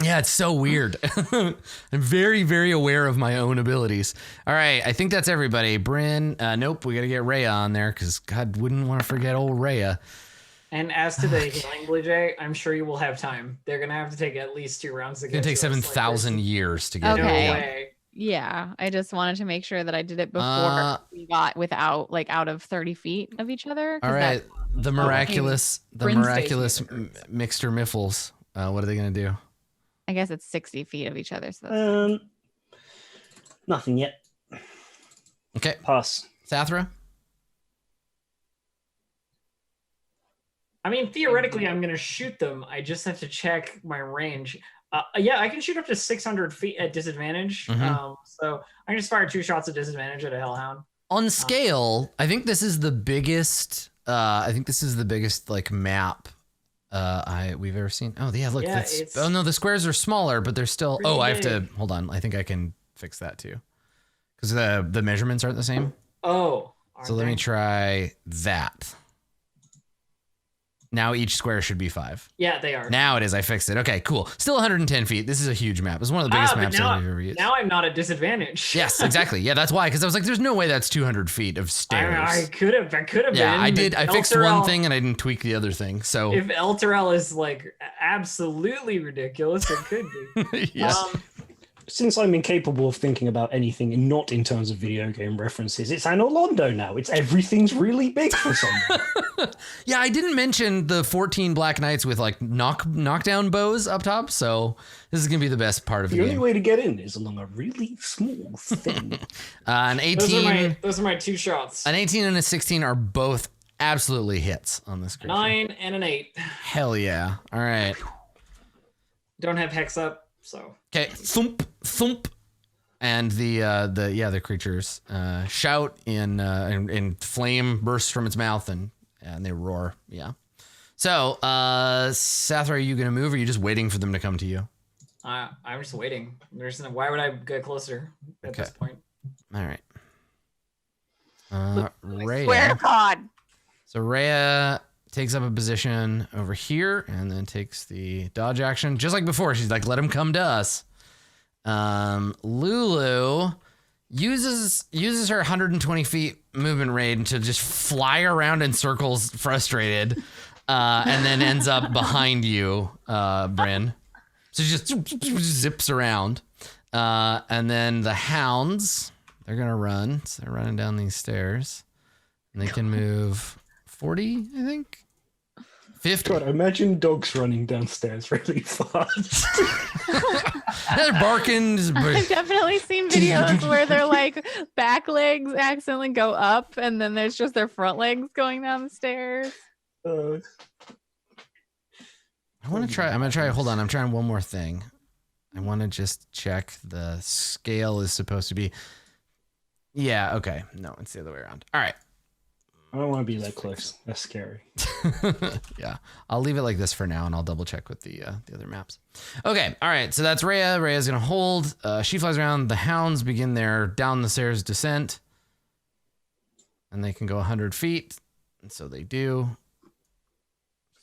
Yeah, it's so weird. I'm very, very aware of my own abilities. All right, I think that's everybody. Bryn, nope, we got to get Rhea on there because God wouldn't want to forget old Rhea. And as to the healing, Blue Jay, I'm sure you will have time. They're gonna have to take at least 2 rounds to It's get. gonna take to us. 7,000 years to get Okay. No Rhea. way. Yeah, I just wanted to make sure that I did it before we got without like out of 30 feet of each other. 'cause All right, the miraculous, Bryn stays with the Mixter Miffles. What are they gonna do? I guess it's 60 feet of each other. So that's Nothing yet. Okay, Pass. Sathra. I mean, theoretically, I'm gonna shoot them. I just have to check my range. Yeah, I can shoot up to 600 feet at disadvantage. Mhm. So I can just fire 2 shots at disadvantage at a hellhound. On scale, I think this is the biggest. Like map we've ever seen. Oh yeah, look. Yeah, That's, it's oh no, the squares are smaller, but they're still. pretty Oh, I have to big. hold on. I think I can fix that too, because the measurements aren't the same. Oh. So let me try that. Now each square should be 5. Yeah, they are. Now it is. I fixed it. Okay, cool. Still 110 feet. This is a huge map. It's one of the biggest but maps now, I've ever used. now I'm not at disadvantage. Yes, exactly. Yeah, that's why. Because I was like, there's no way that's 200 feet of stairs. I could have been. Yeah, I did. I fixed Elturel- one thing and I didn't tweak the other thing. So If Elturel is like absolutely ridiculous, it could be. yes. Since I'm incapable of thinking about anything and not in terms of video game references, it's an Orlando now. It's everything's really big for someone. Yeah, I didn't mention the 14 Black Knights with like knockdown bows up top. So this is gonna be the best part of the The only game. way to get in is along a really small thing. An 18, Those are my 2 shots. an 18, and a 16 are both absolutely hits on this creature. 9 and an 8. Hell yeah! All right. Don't have hex up, so. Okay, thump, thump, and the creatures shout in flame bursts from its mouth and they roar. Yeah. So, Sathra, are you gonna move, or are you just waiting for them to come to you? I'm just waiting. Why would I get closer at Okay. this point? All right. Rhea. swear to God. So Rhea takes up a position over here and then takes the dodge action, just like before. She's like, "Let him come to us." Lulu uses her 120 feet movement range to just fly around in circles, frustrated, and then ends up behind you, Bryn. So she just zips around, and then the hounds, they're gonna run. So they're running down these stairs, and they can move 40, I think. 50. God, imagine dogs running downstairs really fast. They're barking. I've definitely seen videos where their like back legs accidentally go up and then there's just their front legs going down the stairs. I want to try. I'm going to try. Hold on. I'm trying one more thing. I want to just check the scale is supposed to be. Yeah. Okay. No, it's the other way around. All right. I don't want to be that close. That's scary. Yeah. I'll leave it like this for now and I'll double check with the other maps. Okay. All right. So that's Rhea. Rhea's going to hold. She flies around. The hounds begin their down the stairs descent. And they can go 100 feet. And so they do.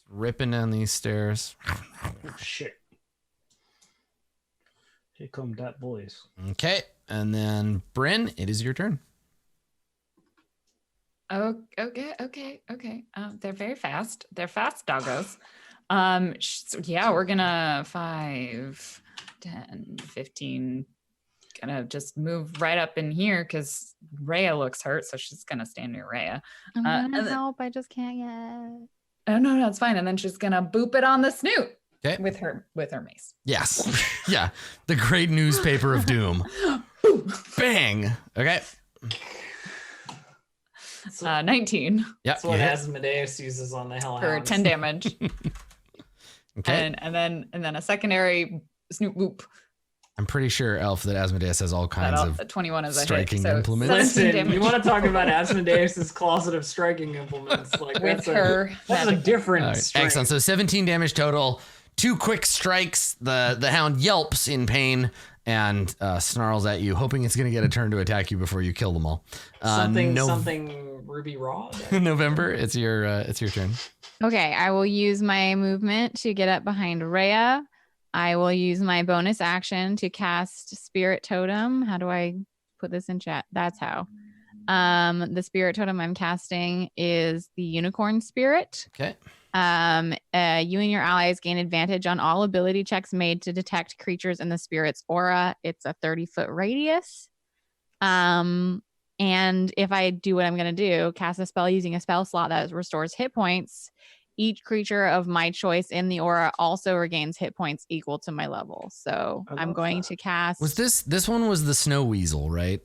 Ripping down these stairs. Oh, shit. Here come that boys. Okay, and then Bryn, it is your turn. Oh, okay. They're very fast. They're fast doggos. So yeah, we're gonna 5, 10, 15. Gonna just move right up in here because Rhea looks hurt, so she's gonna stand near Rhea. I'm gonna help. I just can't yet. Oh no, it's fine. And then she's gonna boop it on the snoot. Okay. With her mace. Yes. Yeah. The great newspaper of doom. Bang. Okay. 19. Yeah. That's what Asmodeus uses on the Hellhounds. For 10 damage. Okay. And then a secondary snoot boop. I'm pretty sure, Elf, that Asmodeus has all kinds of 21 is a striking hit. So implements. Listen, you want to talk about Asmodeus's closet of striking implements? Like With her that's a different. Right, excellent. So 17 damage total. 2 quick strikes. The hound yelps in pain and snarls at you, hoping it's going to get a turn to attack you before you kill them all. Something Ruby Raw. November, it's your turn. Okay, I will use my movement to get up behind Rhea. I will use my bonus action to cast Spirit Totem. How do I put this in chat? That's how. The Spirit Totem I'm casting is the Unicorn Spirit. Okay. You and your allies gain advantage on all ability checks made to detect creatures in the spirit's aura. It's a 30-foot radius. And if I do what I'm going to do, cast a spell using a spell slot that restores hit points, each creature of my choice in the aura also regains hit points equal to my level. So I'm going to cast. Was this one was the snow weasel, right?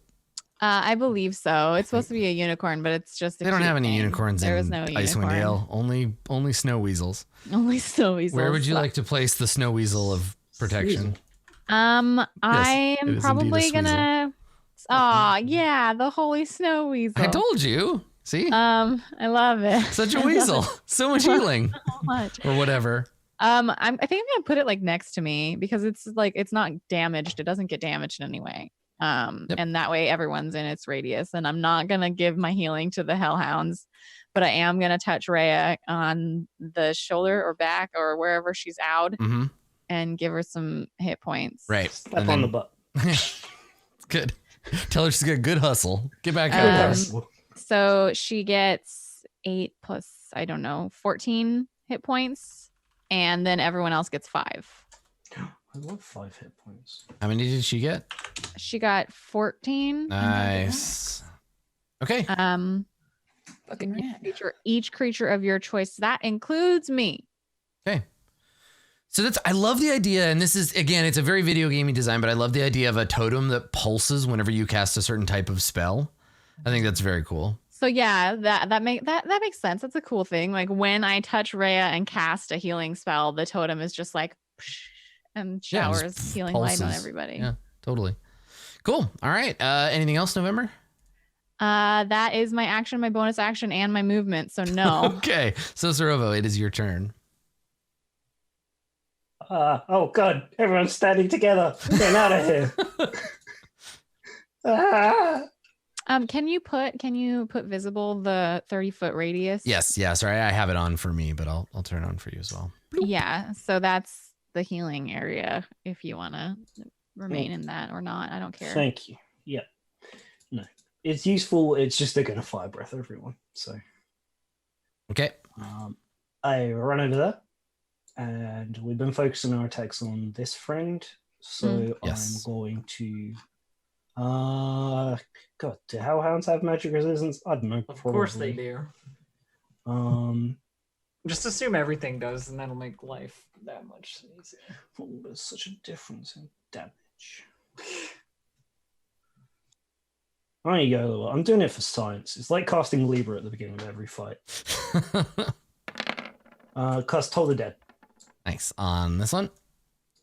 I believe so. It's supposed to be a unicorn, but it's just. They don't have any unicorns there in was no Icewind unicorn. Dale. Only snow weasels. Only snow weasels. Where would you like to place the snow weasel of protection? I it am is probably indeed a gonna. Oh yeah, the holy snow weasel. I told you. See? I love it. Such a weasel. So much healing. So much. Or whatever. I think I'm gonna put it like next to me because it's like it's not damaged. It doesn't get damaged in any way. And that way everyone's in its radius. And I'm not gonna give my healing to the hellhounds, but I am gonna touch Rhea on the shoulder or back or wherever she's out and give her some hit points. Right. Step on the butt. Good. Tell her she's got a good hustle. Get back out there. So she gets 8 plus, I don't know, 14 hit points. And then everyone else gets 5. I love 5 hit points. How many did she get? She got 14. Nice. Okay. Fucking Each creature of your choice. That includes me. Okay. So I love the idea, and this is, again, it's a very video gaming design, but I love the idea of a totem that pulses whenever you cast a certain type of spell. I think that's very cool. So yeah, that makes sense. That's a cool thing. Like when I touch Rhea and cast a healing spell, the totem is just like and showers healing light on everybody. Yeah, totally. Cool. All right. Anything else, November? That is my action, my bonus action, and my movement. So no. Okay. So Sorovo, it is your turn. Oh god, everyone's standing together. Get out of here. Can you put visible the 30-foot radius? Yes. Yeah. Sorry, I have it on for me, but I'll turn it on for you as well. Yeah. So that's the healing area. If you want to remain in that or not, I don't care. Thank you. Yeah. No, it's useful. It's just they're gonna fire breath everyone. So. Okay. I run over there, and we've been focusing our attacks on this friend. So Yes. I'm going to. God, do hellhounds have magic resistance? I don't know. Of course they do. Just assume everything does, and that'll make life that much easier. Oh, there's such a difference in damage. There you go. I'm doing it for science. It's like casting Libra at the beginning of every fight. Cast Toll the Dead. Nice. On this one?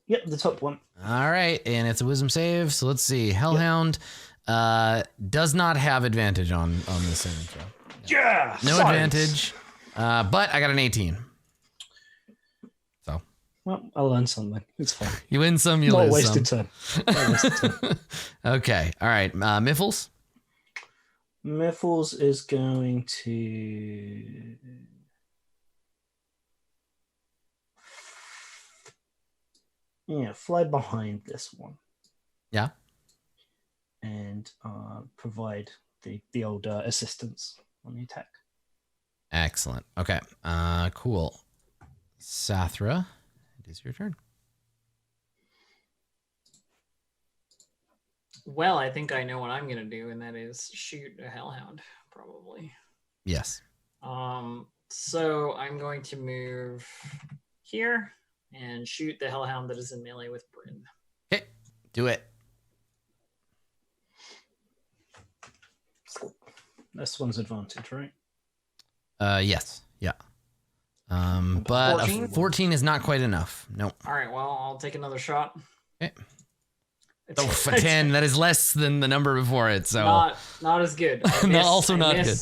Yep, the top one. All right. And it's a wisdom save. So let's see. Hellhound does not have advantage on this saving throw. Yeah! No science. advantage. But I got an 18. So. Well, I learned something. It's fine. You win some, you Not lose wasted some. turn. Not wasted turn. Okay. All right. Miffles? Miffles is going to... Yeah, fly behind this one. Yeah. And provide the old assistance on the attack. Excellent. Okay. Cool. Sathra, it is your turn. Well, I think I know what I'm gonna do, and that is shoot a hellhound, probably. Yes. So I'm going to move here and shoot the hellhound that is in melee with Bryn. Okay. Do it. This one's advantage, right? Yes. Yeah. But 14? 14 is not quite enough. Nope. All right, well, I'll take another shot. Okay. Oh, for 10. That is less than the number before it. So not as good. I missed, also not good.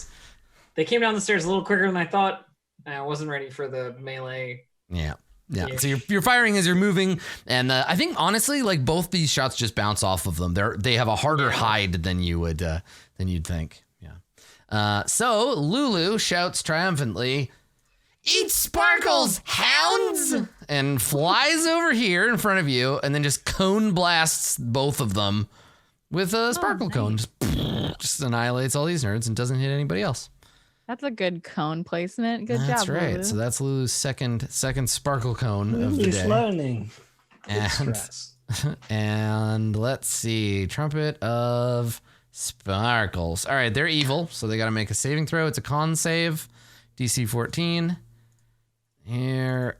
They came down the stairs a little quicker than I thought. And I wasn't ready for the melee. Yeah. Yeah. Ish. So you're firing as you're moving, and I think honestly, like both these shots just bounce off of them. They have a harder hide than you'd think. Yeah. So Lulu shouts triumphantly, "Eat sparkles, hounds!" and flies over here in front of you, and then just cone blasts both of them with a sparkle cone. Just annihilates all these nerds and doesn't hit anybody else. That's a good cone placement. Good That's job, right. Lulu. So that's Lulu's second sparkle cone of the Lulu's day. learning. And, and let's see. Trumpet of Sparkles. All right, they're evil, so they got to make a saving throw. It's a con save, DC 14. Here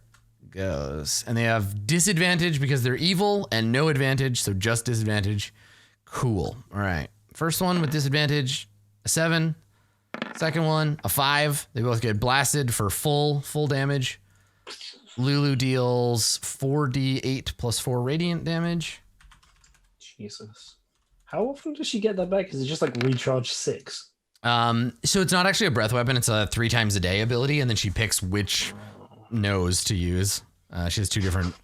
goes. And they have disadvantage because they're evil and no advantage, so just disadvantage. Cool. All right. First one with disadvantage, a 7. Second one, a 5. They both get blasted for full damage. Lulu deals 4d8 plus 4 radiant damage. Jesus. How often does she get that back? Is it just like recharge 6? So it's not actually a breath weapon. It's a 3 times a day ability, and then she picks which nose to use. She has 2 different.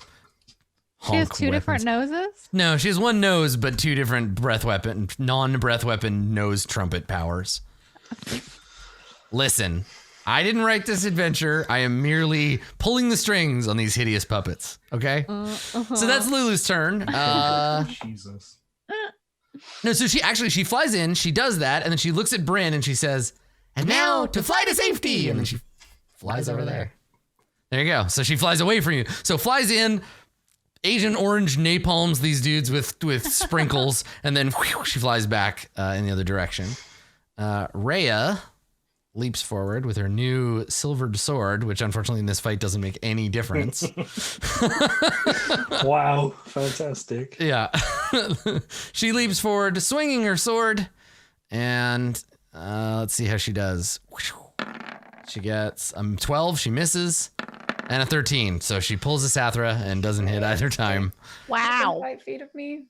She has honk 2 different weapons. noses? No, she has 1 nose, but 2 different non-breath weapon nose trumpet powers. Listen, I didn't write this adventure. I am merely pulling the strings on these hideous puppets. Okay? So that's Lulu's turn. Jesus. No, so she flies in, she does that, and then she looks at Bryn and she says, "And now to fly to safety!" And then she flies over there. There you go. So she flies away from you. So flies in, Agent Orange napalms these dudes with sprinkles, and then whew, she flies back in the other direction. Rhea leaps forward with her new silvered sword, which unfortunately in this fight doesn't make any difference. Wow, fantastic. Yeah. She leaps forward, swinging her sword, and let's see how she does. She gets 12, she misses, and a 13. So she pulls a Sathra and doesn't hit either time. Wow. 5 feet of me.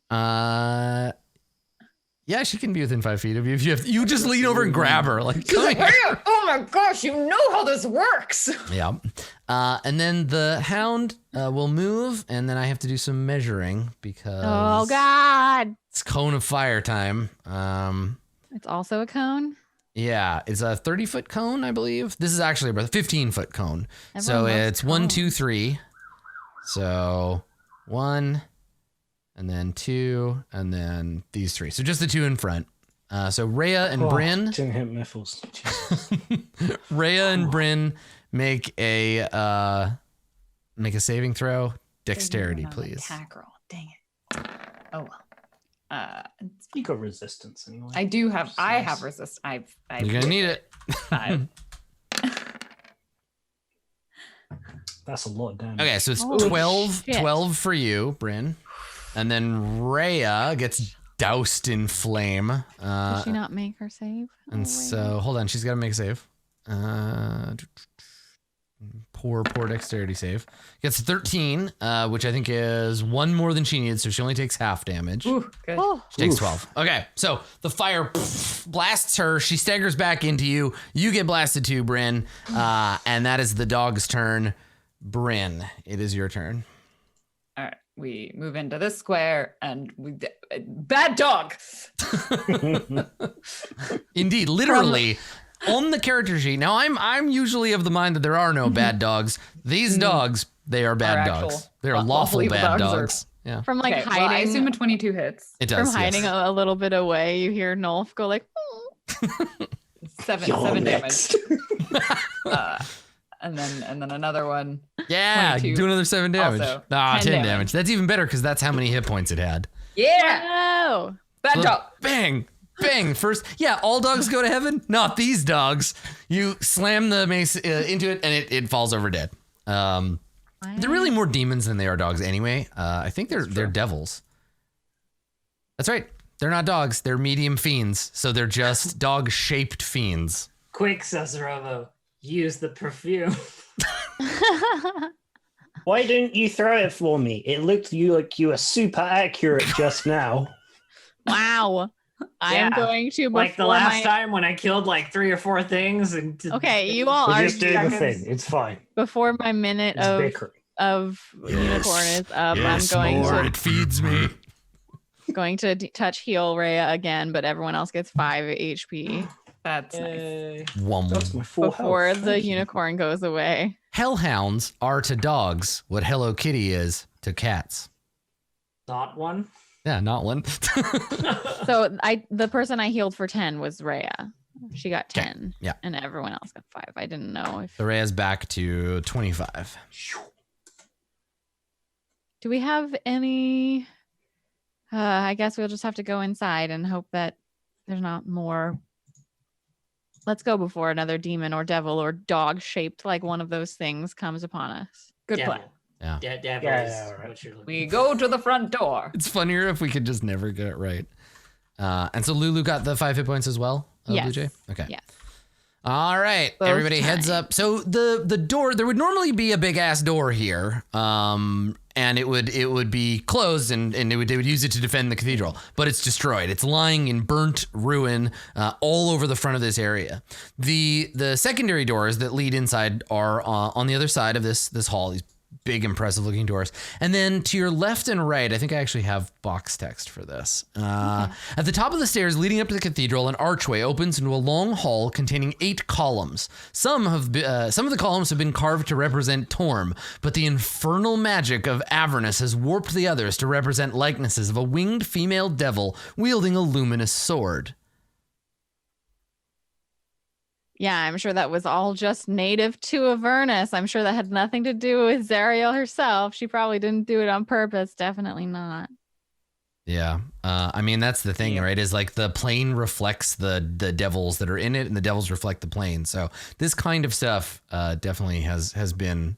Yeah, she can be within 5 feet of you. If you just lean over and grab her, like, come here. Oh my gosh, you know how this works. Yeah. And then the hound will move, and then I have to do some measuring because Oh, God. it's cone of fire time. It's also a cone? Yeah, it's a 30-foot cone, I believe. This is actually a 15-foot cone. So Everyone loves it's 1, 2, cones. 3. So 1, and then 2, and then these 3. So just the 2 in front. So Rhea and Bryn. Didn't hit Miffles. Rhea and Bryn make a saving throw. Dexterity, Maybe please. Attack roll. Dang it. Oh well. You got resistance anyway. I do have. I have resist. I've You're gonna need it. 5. That's a lot of damage. Okay, so it's Holy 12, shit. 12 for you, Bryn. And then Rhea gets doused in flame. Did she not make her save? And Oh, so, hold on, she's got to make a save. Poor dexterity save. Gets 13, which I think is 1 more than she needs, so she only takes half damage. Ooh, good. Oh, She takes Oof. 12. Okay, so the fire blasts her. She staggers back into you. You get blasted too, Bryn. And that is the dog's turn. Bryn, it is your turn. All right, we move into this square, and bad dog. Indeed, literally on the character sheet. Now I'm usually of the mind that there are no bad dogs. These dogs, they are bad Are actual dogs. They're lawful lawful evil bad dogs or- dogs. Yeah. From like Okay, well, I hiding, assume a 22 hits. It does. from hiding yes. a little bit away, you hear Nolf go like, Seven You're damage. next. And then another one. Yeah, 22. do another 7 damage. Also, 10 10 damage. damage. That's even better because that's how many hit points it had. Yeah, "Oh, bad So, job. Bang. Bang. First, yeah, all dogs go to heaven. Not these dogs. You slam the mace into it and it falls over dead. They're really more demons than they are dogs anyway. I think they're devils. That's right. They're not dogs. They're medium fiends. So they're just dog-shaped fiends. Quick, Cesarovo, use the perfume. Why didn't you throw it for me? It looked like you were super accurate just now. wow." I am Yeah, going to Like the before last my- time when I killed like 3 or 4 things. And Okay, you all We're are just doing the seconds. thing. It's fine. before my minute It's of bickering. unicorn is up. I'm going Lord, to it feeds me. touch heal Rhea again, but everyone else gets 5 HP That's nice. Wum, That's wum. my full before health. the Thank you. unicorn goes away. Hellhounds are to dogs what Hello Kitty is to cats. Not one. Yeah, not one. So the person I healed for 10 was Rhea. She got 10. yeah. And everyone else got 5. I didn't know if The Rhea's back to 25. do we have any I guess we'll just have to go inside and hope that there's not more. Let's go before another demon or devil or dog shaped like one of those things comes upon us. Good Devil. plan. Yeah. Devil Yeah, is yeah, right. what you're looking We go to the front door. It's funnier if we could just never get it right. And so Lulu got the 5 hit points as well, Blue Yes. Jay? Okay. Yes. All right. Both Everybody heads up. So the door, there would normally be a big ass door here. And it would be closed and they would use it to defend the cathedral, but it's destroyed. It's lying in burnt ruin all over the front of this area. The secondary doors that lead inside are on the other side of this hall, these big impressive looking doors. And then to your left and right, I think I actually have box text for this. At the top of the stairs leading up to the cathedral, an archway opens into a long hall containing 8 columns. Some of the columns have been carved to represent Torm, but the infernal magic of Avernus has warped the others to represent likenesses of a winged female devil wielding a luminous sword. Yeah, I'm sure that was all just native to Avernus. I'm sure that had nothing to do with Zariel herself. She probably didn't do it on purpose. Definitely not. Yeah. I mean, that's the thing, right? Is like the plane reflects the devils that are in it and the devils reflect the plane. So this kind of stuff definitely has been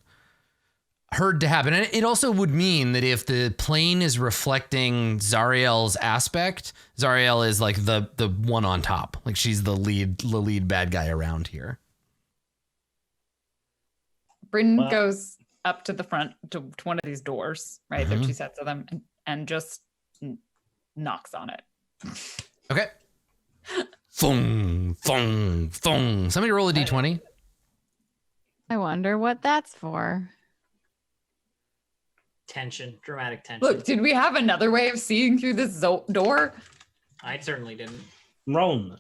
heard to happen. And it also would mean that if the plane is reflecting Zariel's aspect, Zariel is like the one on top. Like she's the lead bad guy around here. Bryn Well- goes up to the front to one of these doors, right? There are Mhm. 2 sets of them, and just knocks on it. Okay. Thung, thung, thung. Somebody roll a d20. I wonder what that's for. Tension, dramatic tension. Look, did we have another way of seeing through this door? I certainly didn't. I'm rolling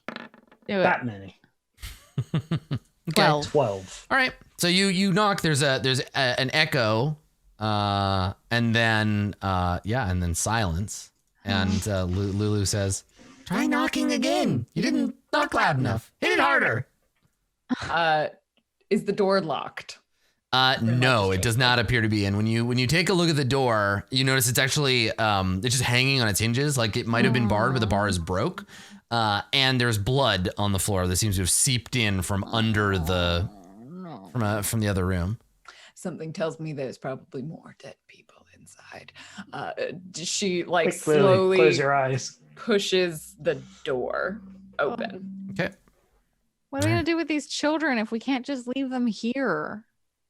Do it. that many. 12. 12. All right. So you knock. There's an echo, and then silence. And Lulu says, "Try knocking again. You didn't knock loud enough. Hit it harder." Is the door locked? No, it does not appear to be. And when you take a look at the door, you notice it's actually it's just hanging on its hinges. Like it might have been barred, but the bar is broke. And there's blood on the floor that seems to have seeped in from under the from the other room. Something tells me there's probably more dead people inside. She like Quick, Lily, slowly close your eyes. pushes the door open. Okay. What are we going to do with these children if we can't just leave them here?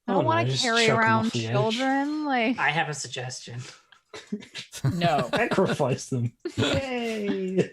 I Oh, don't no, want to just carry chuck 'em around off the edge. children. Like, I have a suggestion. No, Sacrifice them. Yay!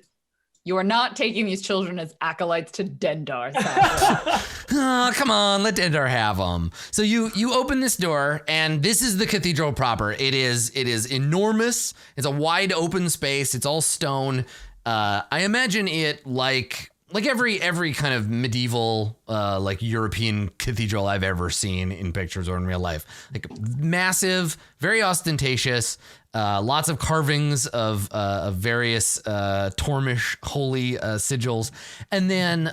you are not taking these children as acolytes to Dendar. Sasha. Oh, come on, let Dendar have them. So you open this door, and this is the cathedral proper. It is enormous. It's a wide open space. It's all stone. I imagine it like every kind of medieval like European cathedral I've ever seen in pictures or in real life. Like massive, very ostentatious. Lots of carvings of various Tormish holy sigils, and then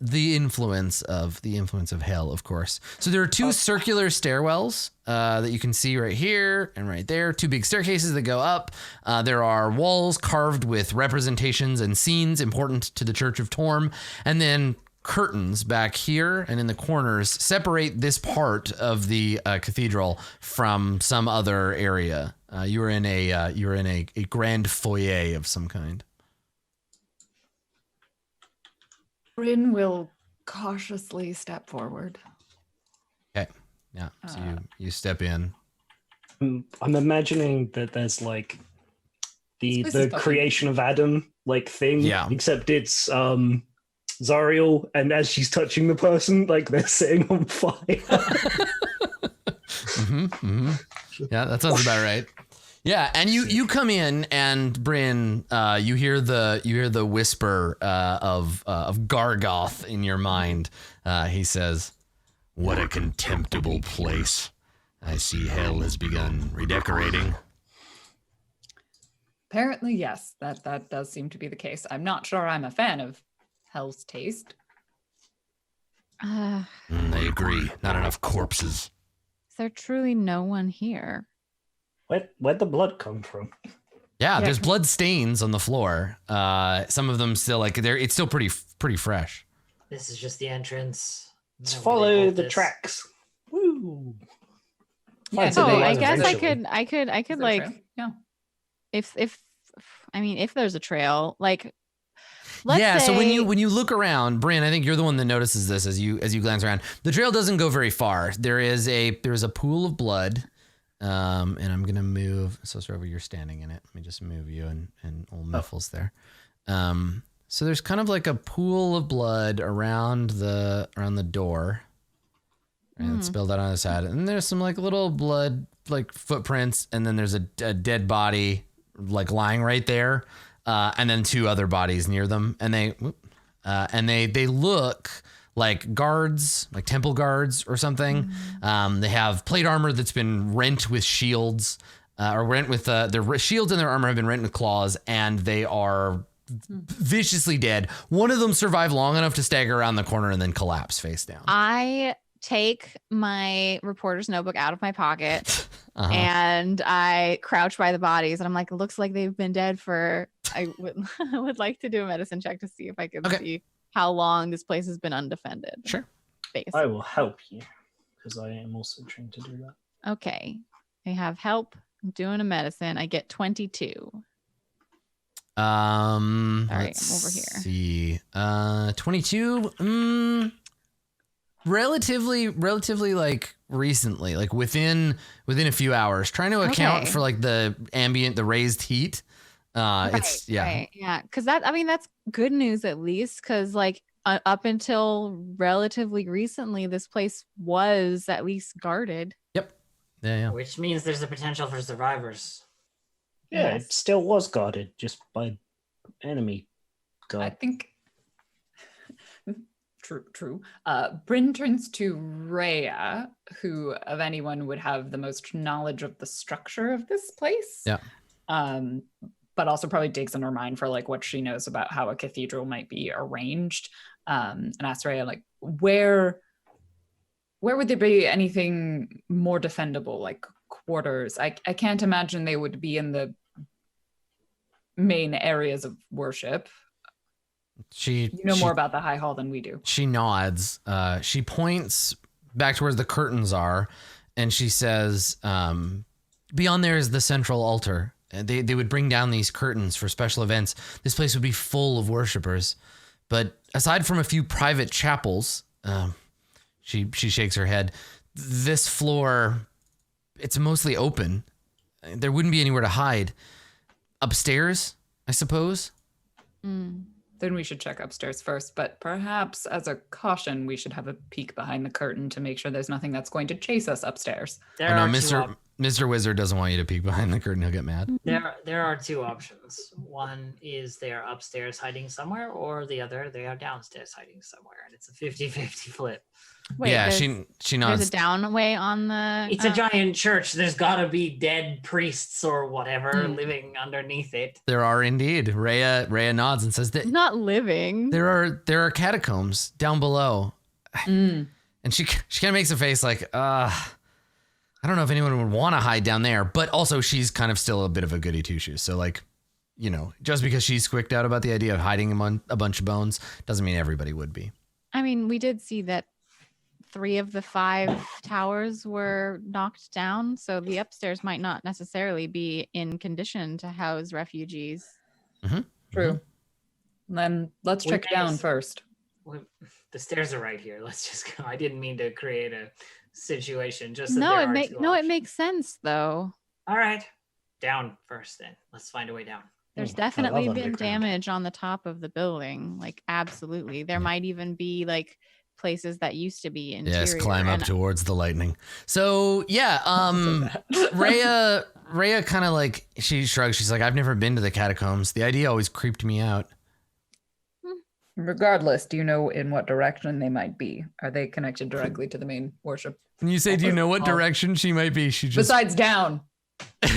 the influence of hell, of course. So there are two circular stairwells that you can see right here and right there. Two big staircases that go up. There are walls carved with representations and scenes important to the Church of Torm, and then curtains back here and in the corners separate this part of the cathedral from some other area. You were in a grand foyer of some kind. Bryn will cautiously step forward. Okay. Yeah. So you step in. I'm imagining that there's like the This is creation of Adam like thing. Yeah. Except it's Zariel, and as she's touching the person, like they're sitting on fire. Yeah, that sounds about right. Yeah, and you come in, and Bryn, you hear the whisper of Gargoth in your mind. He says, "What a contemptible place! I see hell has begun redecorating." Apparently, yes, that does seem to be the case. I'm not sure I'm a fan of Hell's Taste. I agree. Not enough corpses. Is there truly no one here? Where'd the blood come from? Yeah, there's blood stains on the floor. Some of them still it's still pretty fresh. This is just the entrance. Let's Nobody follow built the this. tracks. Woo! Yeah, Find so Oh, something they- I else guess eventually. I could Is there a like trail? Yeah. if there's a trail, like let's So say, when you look around, Bryn, I think you're the one that notices this as you glance around. The trail doesn't go very far. There's a pool of blood, and I'm gonna move. So where you're standing in it. Let me just move you and old Miffles there. So there's kind of like a pool of blood around the door, and it's spilled out on the side. And there's some like little blood like footprints, and then there's a dead body like lying right there. And then two other bodies near them, and they look like guards, like temple guards or something. They have plate armor that's been rent with shields, or rent with their shields and their armor have been rent with claws, and they are viciously dead. One of them survived long enough to stagger around the corner and then collapse face down. I take my reporter's notebook out of my pocket and I crouch by the bodies, and I'm like, it looks like they've been dead for. I would like to do a medicine check to see if I can see how long this place has been undefended. Sure. Basically. I will help you because I am also trained to do that. Okay. I have help. I'm doing a medicine. I get 22. All right, I'm over here. See, 22. Relatively like recently, like within a few hours. Trying to account for like the raised heat. It's right, yeah, because that's good news at least, because like up until relatively recently, this place was at least guarded. Yep. Yeah. Which means there's a potential for survivors. Yeah, Yes. it still was guarded just by enemy I guard. think true. Bryn turns to Rhea, who of anyone would have the most knowledge of the structure of this place. Yeah. But also probably digs in her mind for like what she knows about how a cathedral might be arranged. And asks Rhea, like, where would there be anything more defendable, like quarters? I can't imagine they would be in the main areas of worship. You know more about the High Hall than we do. She nods. She points back to where the curtains are, and she says, beyond there is the central altar. They would bring down these curtains for special events. This place would be full of worshipers. But aside from a few private chapels, she shakes her head, this floor, it's mostly open. There wouldn't be anywhere to hide. Upstairs, I suppose? Then we should check upstairs first, but perhaps as a caution, we should have a peek behind the curtain to make sure there's nothing that's going to chase us upstairs. There Oh, no, are Mr. Wizard doesn't want you to peek behind the curtain. He'll get mad. there are two options. One is they are upstairs hiding somewhere, or the other, they are downstairs hiding somewhere. And it's a 50-50 flip. Wait, yeah, there's, she there's nods. a down way on the. It's a giant church. There's gotta be dead priests or whatever Hmm. living underneath it. There are indeed. Rhea nods and says that Not living. there are catacombs down below. Mm. And she kind of makes a face like, I don't know if anyone would want to hide down there, but also she's kind of still a bit of a goody two shoes. So like, you know, just because she's squicked out about the idea of hiding among a bunch of bones doesn't mean everybody would be. I mean, we did see that 3 of the 5 towers were knocked down, so the upstairs might not necessarily be in condition to house refugees. Mm-hmm. True. Then let's check Well, down yes. first. Well, the stairs are right here. Let's just go. I didn't mean to create a situation. Just that No, there it are make two no, it options. makes sense though. All right, down first. Then let's find a way down. There's I definitely love been underground. damage on the top of the building. Like absolutely. There might even be like places that used to be interior. Yes, climb up and- towards the lightning. So yeah, Rhea kind of like, she shrugs. She's like, I've never been to the catacombs. The idea always creeped me out. Regardless, do you know in what direction they might be? Are they connected directly to the main worship? And you say, do you know what Oh. direction she might be? She just Besides down.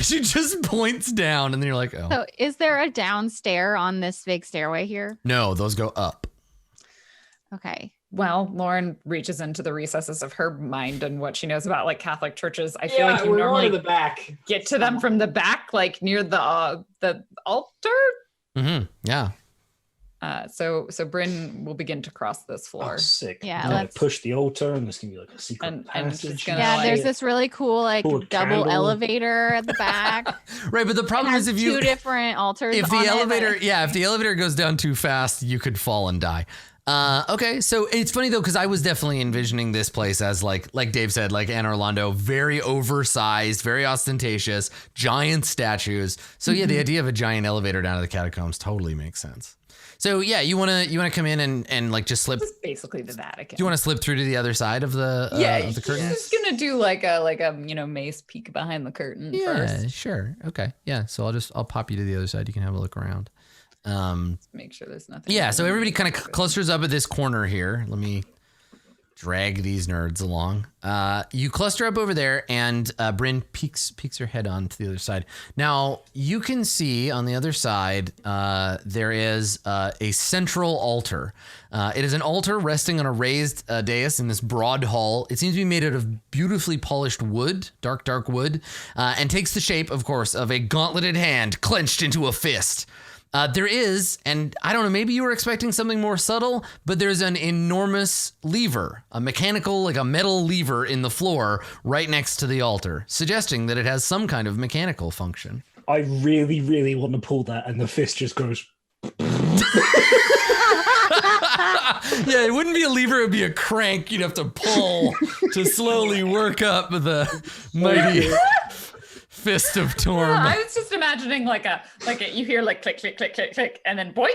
she just points down, and then you're like, oh So is there a downstair on this big stairway here? no, those go up. Okay. Well, Lauren reaches into the recesses of her mind and what she knows about like Catholic churches. I feel like you we're normally going to the back. get to them from the back, like near the altar. Mm-hmm. Yeah. So Bryn will begin to cross this floor. Oh, sick. Yeah, I'm gonna let's- push the altar, and there's gonna be like a secret And she's passage. gonna, Yeah, like- there's this really cool like Pull a double candle. elevator at the back. Right, but the It problem has is two different altars. if on the it, elevator, but- yeah, if the elevator goes down too fast, you could fall and die. Okay, so it's funny though, because I was definitely envisioning this place as like Dave said, like Anne Orlando, very oversized, very ostentatious, giant statues. So yeah, the idea of a giant elevator down to the catacombs totally makes sense. So yeah, you wanna come in and like just slip. This is basically the Vatican. Do you want to slip through to the other side of the of the curtains? He's gonna do like a mace peek behind the curtain Yeah, first. sure. Okay, yeah. So I'll pop you to the other side. You can have a look around. Make sure there's nothing. Yeah, so everybody kind of clusters up at this corner here. Let me drag these nerds along. You cluster up over there, and Bryn peeks her head on to the other side. Now, you can see on the other side, there is a central altar. It is an altar resting on a raised dais in this broad hall. It seems to be made out of beautifully polished wood, dark wood, and takes the shape, of course, of a gauntleted hand clenched into a fist. There is, and I don't know, maybe you were expecting something more subtle, but there's an enormous lever, a mechanical, like a metal lever in the floor right next to the altar, suggesting that it has some kind of mechanical function. I really, really want to pull that, and the fist just goes. Yeah, it wouldn't be a lever, it would be a crank you'd have to pull to slowly work up the mighty fist of Torm. I was just imagining like a you hear like click click click click click and then boing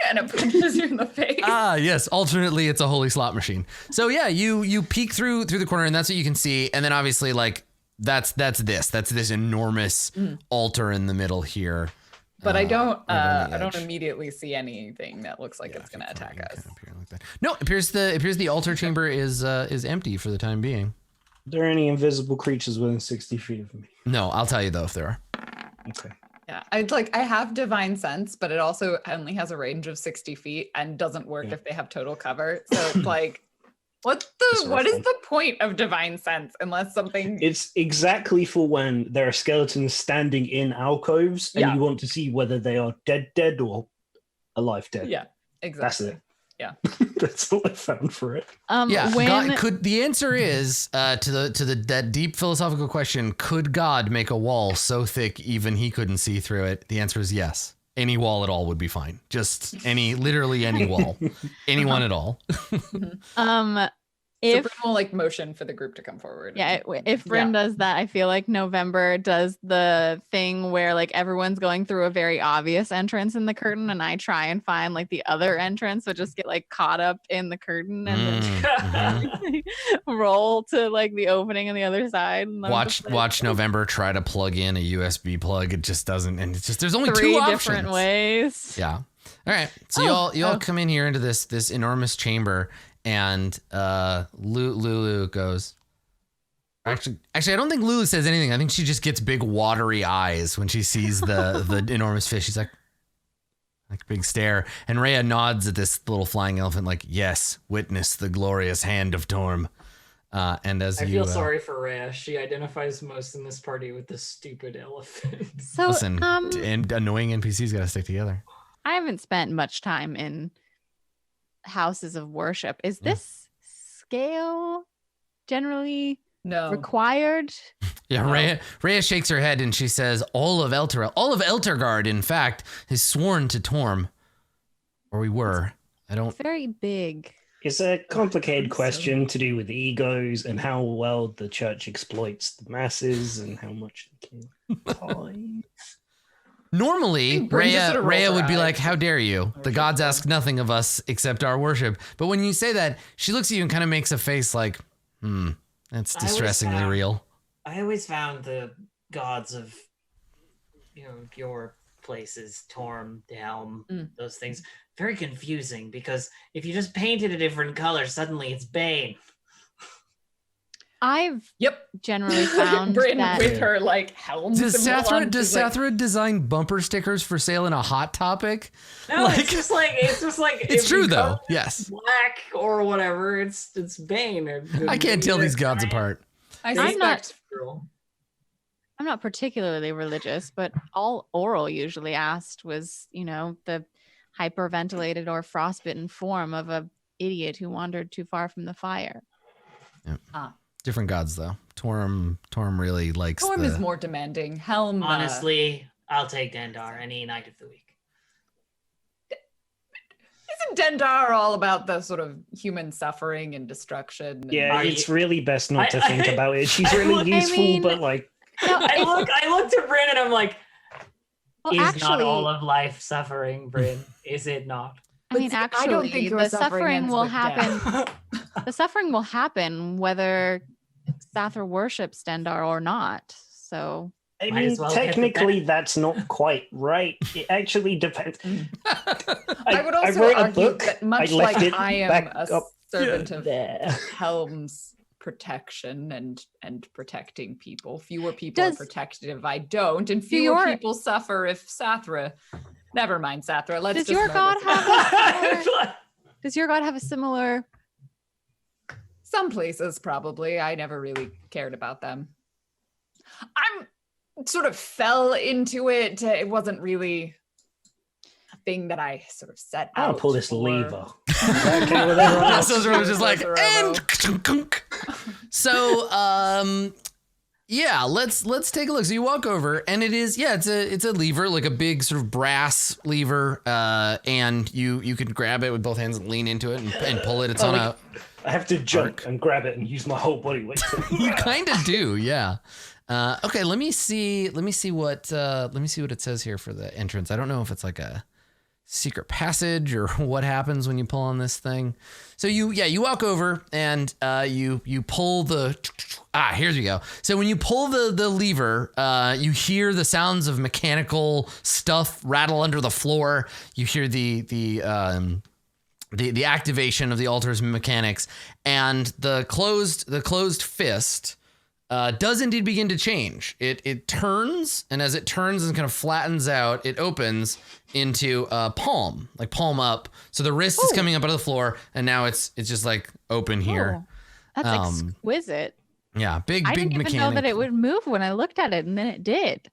and it punches you in the face. Ah, yes. Alternately, it's a holy slot machine. So yeah, you peek through the corner, and that's what you can see. And then obviously, like that's this enormous altar in the middle here. But I don't right on the I don't edge. immediately see anything that looks like it's gonna attack us. No, it appears the altar chamber is empty for the time being. Are there any invisible creatures within 60 feet of me? No, I'll tell you though if there are. Okay. Yeah, I have divine sense, but it also only has a range of 60 feet and doesn't work Yeah. if they have total cover. So it's like, what That's is awful. the point of divine sense unless something? It's exactly for when there are skeletons standing in alcoves, and Yeah. you want to see whether they are dead or alive dead. Yeah, exactly. That's it. Yeah. That's all I found for it. Yeah, when God, could the answer is to that deep philosophical question: could God make a wall so thick even he couldn't see through it? The answer is yes. Any wall at all would be fine. Just literally any wall, anyone at all. So if Bryn will like motion for the group to come forward. yeah, if Bryn does that, I feel like November does the thing where like everyone's going through a very obvious entrance in the curtain, and I try and find like the other entrance, so just get like caught up in the curtain and then roll to like the opening on the other side. And then just, like, Watch November try to plug in a USB plug. It just doesn't, and it's just there's only three two different options. ways. Yeah. All right. So Oh, you all oh. come in here into this enormous chamber, And Lulu goes. Actually, I don't think Lulu says anything. I think she just gets big watery eyes when she sees the enormous fish. She's like a big stare. And Rhea nods at this little flying elephant, like, yes, witness the glorious hand of Torm. And as I you feel sorry for Rhea. She identifies most in this party with the stupid elephant. So, listen, and annoying NPCs got to stick together. I haven't spent much time in houses of worship. Is this scale generally required? Yeah, Rhea shakes her head and she says, all of Eltergard, in fact, is sworn to Torm. Or we were. It's very big. It's a complicated question to do with egos and how well the church exploits the masses and how much they can hide. Normally, Rhea would be like, how dare you? The gods ask nothing of us except our worship. But when you say that, she looks at you and kind of makes a face like, that's distressingly real. I always found the gods of, your places, Torm, Helm, those things, very confusing, because if you just paint it a different color, suddenly it's Bane. I've generally found Bryn that with her like helm. Does Sathra design bumper stickers for sale in a Hot Topic? No, it's just like it's true though. Yes, black or whatever. It's Bane. I can't tell these gods apart. I'm not particularly religious, but all Oral usually asked was, the hyperventilated or frostbitten form of a idiot who wandered too far from the fire. Yeah. Different gods though. Torm really likes. Torm is more demanding. Helm. Honestly, I'll take Dendar any night of the week. Isn't Dendar all about the sort of human suffering and destruction? Yeah, it's really best not to think about it. She's really useful, but like. No, I look to Bryn and I'm like, is actually, not all of life suffering, Bryn? Is it not? I mean, actually, I don't think the suffering will happen. The suffering will happen whether Sathra worships Dendar or not. So, I mean, technically, that's not quite right. It actually depends. I would also wrote argue a book. that much like I am a servant of Helm's protection and protecting people. Fewer people are protected if I don't, and fewer people suffer if Sathra. Never mind, Sathra. Does your god have a similar? Some places probably. I never really cared about them. I'm sort of fell into it. It wasn't really a thing that I sort of set out. I'll pull this lever. So just like, and so yeah, let's take a look. So you walk over, and it is it's a lever, like a big sort of brass lever, and you can grab it with both hands and lean into it and pull it. It's on a. I have to jump and grab it and use my whole body weight. You kind of do, yeah. Okay, let me see what it says here for the entrance. I don't know if it's like a secret passage or what happens when you pull on this thing. So you walk over and you pull the here you go. So when you pull the lever, you hear the sounds of mechanical stuff rattle under the floor. You hear the activation of the altar's mechanics, and the closed fist does indeed begin to change. It turns, and as it turns and kind of flattens out, it opens into a palm, like palm up. So the wrist is coming up out of the floor, and now it's just like open here. That's exquisite. Yeah, big I didn't even mechanic. know that it would move when I looked at it, and then it did.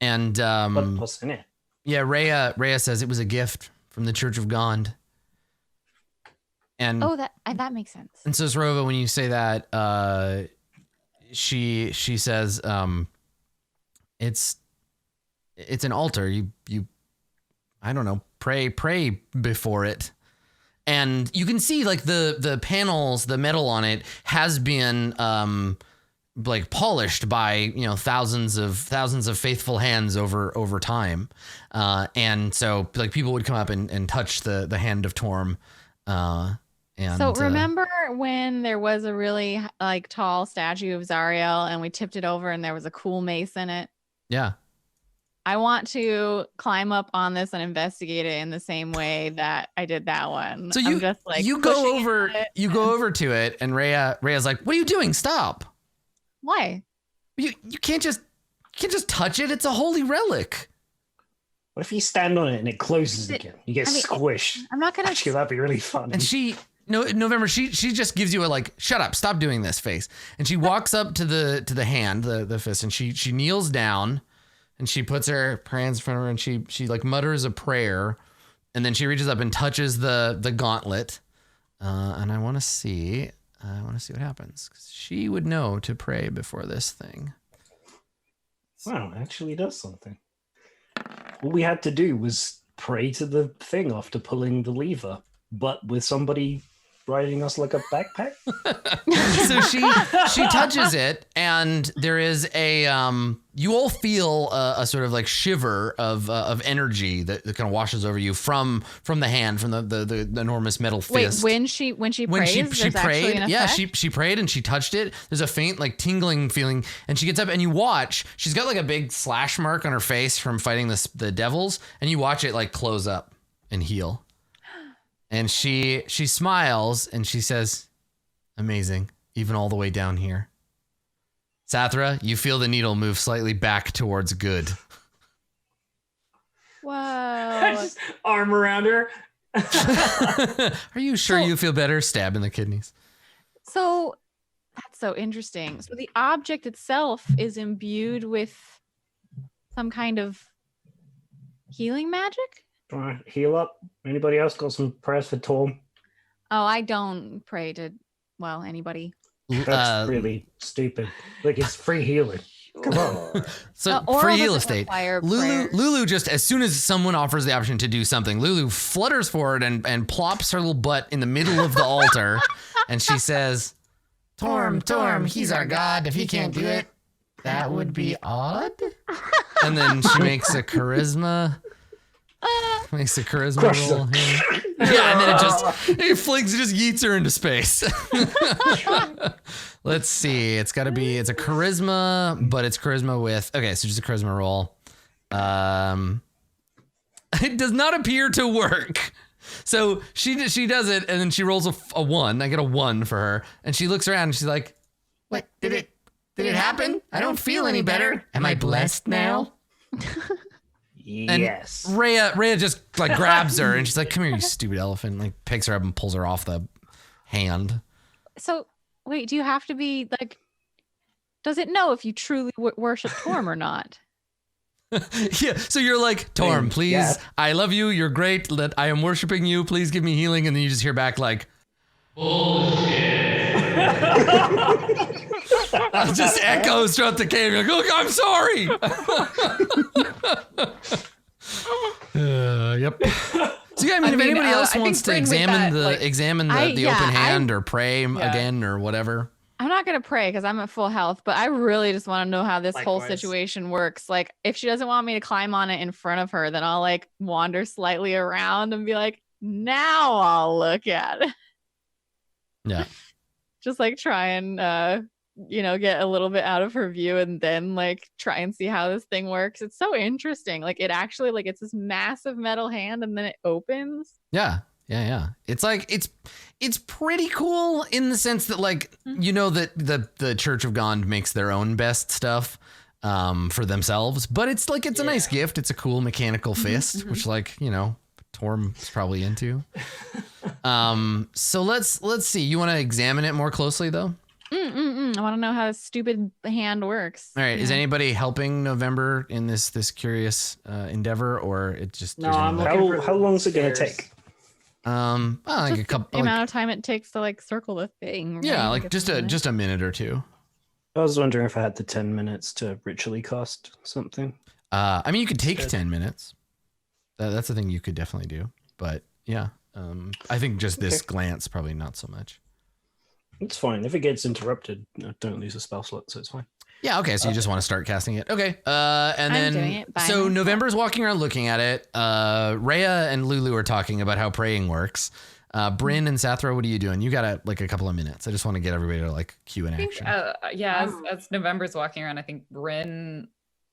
And what's in it? Yeah, Rhea says it was a gift from the Church of Gond. And that makes sense. And so Srova, when you say that, she says, it's an altar. You I don't know, pray before it. And you can see like the panels, the metal on it has been like polished by, thousands of faithful hands over time. And so like people would come up and touch the hand of Torm. And so remember when there was a really like tall statue of Zariel and we tipped it over and there was a cool mace in it? Yeah. I want to climb up on this and investigate it in the same way that I did that one. So I'm just like you go over to it, and Rhea's like, "What are you doing? Stop! Why? You can't just touch it. It's a holy relic." What if you stand on it and it closes again? You get squished. I'm not gonna. Actually, that'd be really fun. And November, she just gives you a like, "Shut up, stop doing this" face, and she walks up to the hand, the fist, and she kneels down, and she puts her hands in front of her, and she like mutters a prayer, and then she reaches up and touches the gauntlet, and I want to see what happens, 'cause she would know to pray before this thing. Wow, it actually does something. All we had to do was pray to the thing after pulling the lever, but with somebody riding us like a backpack. So she touches it, and there is a you all feel a sort of like shiver of energy that kind of washes over you from the hand, from the enormous metal fist. Wait, when she prays, she prayed, yeah, she prayed and she touched it. There's a faint like tingling feeling, and she gets up and you watch. She's got like a big slash mark on her face from fighting the devils, and you watch it like close up and heal. And she smiles and she says, "Amazing, even all the way down here." Sathra, you feel the needle move slightly back towards good. Whoa. Just arm around her. Are you sure you feel better? Stab in the kidneys. So that's so interesting. So the object itself is imbued with some kind of healing magic? Heal up. Anybody else got some prayers for Tom? Oh, I don't pray to, well, anybody. That's really stupid. Like, it's free healing. Come on. So free heal estate. Lulu just, as soon as someone offers the option to do something, Lulu flutters forward and plops her little butt in the middle of the altar, and she says, Torm, he's our god. If he can't do it, that would be odd. And then she makes a charisma. Makes a charisma roll. Yeah, and then it flings, it just yeets her into space. Let's see. It's a charisma, but it's charisma with, okay, so just a charisma roll. It does not appear to work. So she does it, and then she rolls a 1. I get a 1 for her, and she looks around and she's like, "What? Did it happen? I don't feel any better. Am I blessed now?" Yes. And Rhea just like grabs her and she's like, "Come here, you stupid elephant!" Like picks her up and pulls her off the hand. So wait, do you have to be like? Does it know if you truly worship Torm or not? Yeah. So you're like, "Torm, please, yeah. I love you. You're great. That I am worshiping you. Please give me healing." And then you just hear back like, "Bullshit." Just echoes throughout the cave. You're like, "Look, I'm sorry." Yep. So yeah, I mean, if anybody else wants to examine the open hand or pray again or whatever. I'm not gonna pray because I'm at full health, but I really just want to know how this whole situation works. Like, if she doesn't want me to climb on it in front of her, then I'll like wander slightly around and be like, "Now I'll look at it." Yeah. Just like try and get a little bit out of her view and then like try and see how this thing works. It's so interesting. Like, it actually, like, it's this massive metal hand and then it opens. Yeah. It's like it's pretty cool in the sense that, like, that the Church of Gond makes their own best stuff for themselves, but it's like a nice gift. It's a cool mechanical fist, which, like, Torm is probably into. So let's see. You want to examine it more closely though? I want to know how this stupid hand works. All right. Yeah. Is anybody helping November in this curious endeavor, or it just? No, how long is it going to take? Like a couple. The amount of time it takes to like circle the thing. Right? Yeah, like just a minute or two. I was wondering if I had the 10 minutes to ritually cast something. I mean, you could take 10 minutes. That's the thing you could definitely do. But yeah, I think just this glance probably not so much. It's fine. If it gets interrupted, don't lose a spell slot, so it's fine. Yeah, okay, so you just want to start casting it. Okay. And then so November's walking around looking at it. Rhea and Lulu are talking about how praying works. Bryn and Sathra, what are you doing? You got a couple of minutes. I just want to get everybody to like cue in action. As November's walking around, I think Bryn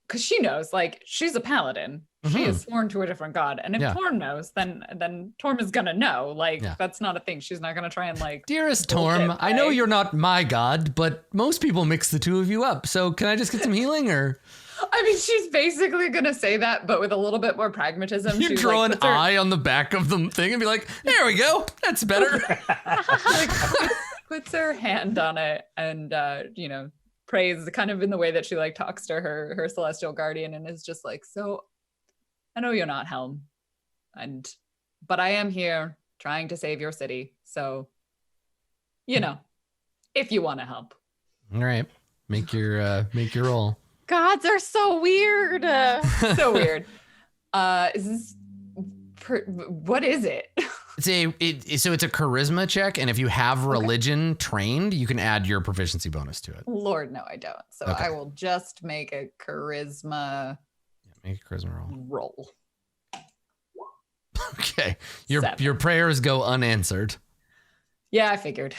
because she knows, like, she's a paladin. She is sworn to a different god. And if Torm knows, then Torm is gonna know. Like, that's not a thing. She's not gonna try and like. Dearest Torm, I know you're not my god, but most people mix the two of you up. So can I just get some healing or? I mean, she's basically gonna say that, but with a little bit more pragmatism. You draw an eye on the back of the thing and be like, there we go. That's better. Like, puts her hand on it and, prays kind of in the way that she like talks to her celestial guardian and is just like, so I know you're not Helm, but I am here trying to save your city. So, if you want to help. All right. Make your roll. Gods are so weird. So weird. What is it? So it's a charisma check, and if you have religion trained, you can add your proficiency bonus to it. Lord, no, I don't. So I will just make a charisma. Make a charisma roll. Okay, your prayers go unanswered. Yeah, I figured.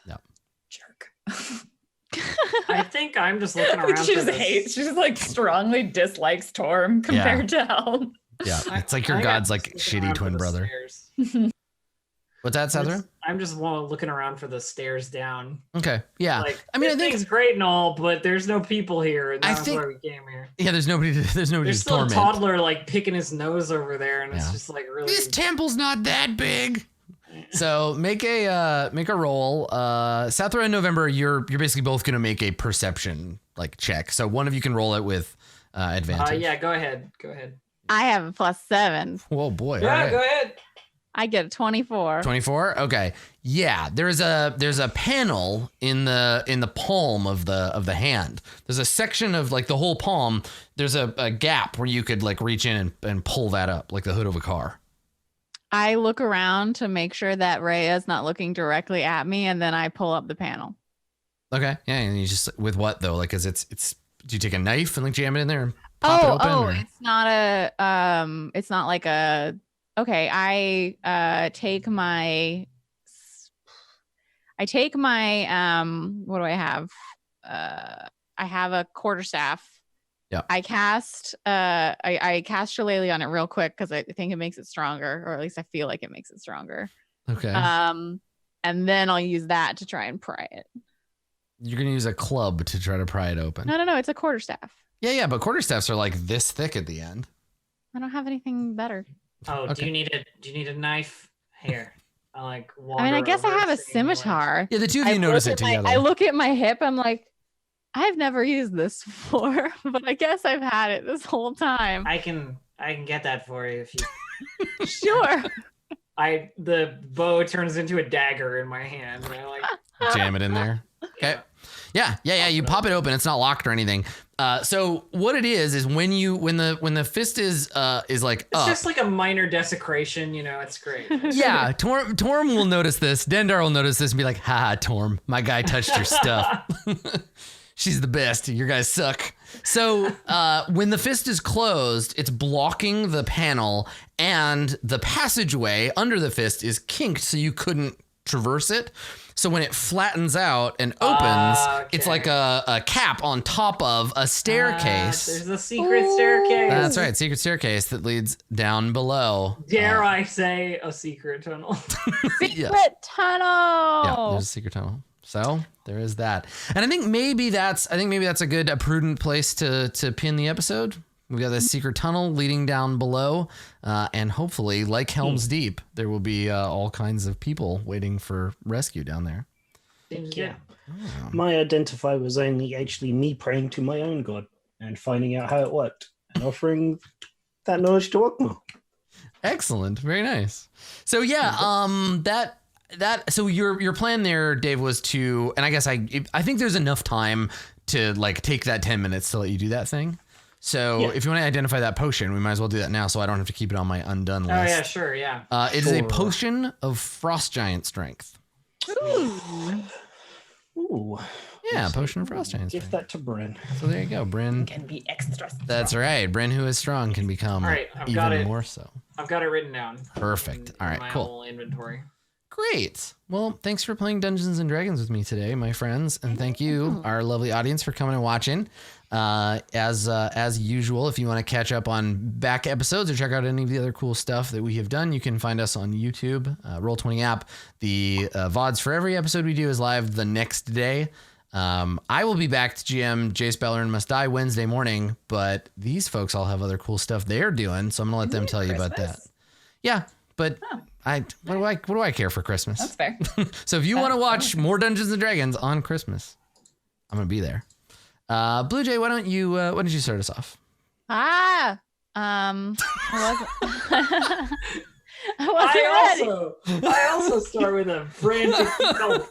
Yep. Jerk. I think I'm just looking around. She just hates. She just like strongly dislikes Torm compared to Helm. Yeah, it's like your god's like shitty twin brother. What's that, Sandra? I'm just looking around for the stairs down. Okay, yeah. Like, I mean, I think it's great and all, but there's no people here, and that's why we came here. Yeah, there's nobody. There's still torment. a toddler like picking his nose over there, and it's just like really. This temple's not that big. So make a roll. Sathra and November, you're basically both gonna make a perception like check. So one of you can roll it with advantage. Yeah, go ahead. I have a +7. Whoa, boy. Yeah, right. go ahead. I get a 24. 24. Okay. Yeah. There's a panel in the palm of the hand. There's a section of like the whole palm. There's a gap where you could like reach in and pull that up like the hood of a car. I look around to make sure that Rhea's not looking directly at me, and then I pull up the panel. Okay. Yeah. And you just with what though? Like, cause it's. Do you take a knife and like jam it in there and pop it open? Or? It's not a. It's not like a. Okay, I take my what do I have? I have a quarterstaff. Yeah. I cast I cast Shillelagh on it real quick because I think it makes it stronger, or at least I feel like it makes it stronger. Okay. And then I'll use that to try and pry it. You're gonna use a club to try to pry it open. No, it's a quarterstaff. Yeah, but quarterstaffs are like this thick at the end. I don't have anything better. Oh, Okay. do you need a knife? Here, I guess I have a scimitar. Yeah, the two of you notice it together. I look at my hip. I'm like, I've never used this before, but I guess I've had it this whole time. I can get that for you if you. Sure. The bow turns into a dagger in my hand, and I like jam it in there. Okay. Yeah. You pop it open. It's not locked or anything. So what it is when the fist is like it's up. just like a minor desecration, it's great. Yeah, Torm will notice this. Dendar will notice this and be like, "Ha, Torm, my guy touched your stuff. She's the best. Your guys suck." So when the fist is closed, it's blocking the panel, and the passageway under the fist is kinked, so you couldn't traverse it. So when it flattens out and opens, it's like a cap on top of a staircase. There's a secret staircase. That's right, secret staircase that leads down below. Dare I say a secret tunnel? Secret tunnel. Yeah, there's a secret tunnel. So there is that. And I think maybe that's a prudent place to pin the episode. We've got this secret tunnel leading down below, and hopefully, like Helm's Deep, there will be all kinds of people waiting for rescue down there. Yeah. Oh. My identifier was only actually me praying to my own god and finding out how it worked and offering that knowledge to Okma. Excellent, very nice. So yeah, so your plan there, Dave, was to, and I guess I think there's enough time to like take that 10 minutes to let you do that thing. So if you want to identify that potion, we might as well do that now so I don't have to keep it on my undone list. Oh, yeah, sure, yeah. It is a potion of frost giant strength. Ooh. Yeah, potion of frost giant Give strength. that to Bryn. So there you go, Bryn. Can be extra strong. That's right. Bryn, who is strong, can become All right, I've got even it. more so. I've got it written down. Perfect. All right, in my cool. whole inventory. Great. Well, thanks for playing Dungeons and Dragons with me today, my friends, and thank you, our lovely audience, for coming and watching. As usual, if you want to catch up on back episodes or check out any of the other cool stuff that we have done, you can find us on YouTube, Roll20 app. The VODs for every episode we do is live the next day. I will be back to GM Jace Bellerin Must Die Wednesday morning, but these folks all have other cool stuff they're doing, so I'm gonna let them tell you about that. Yeah, but what do I care for Christmas? That's fair. So if you want to watch more Dungeons and Dragons on Christmas, I'm gonna be there. Blue Jay, why don't you start us off? I wasn't ready. I also start with a frantic help.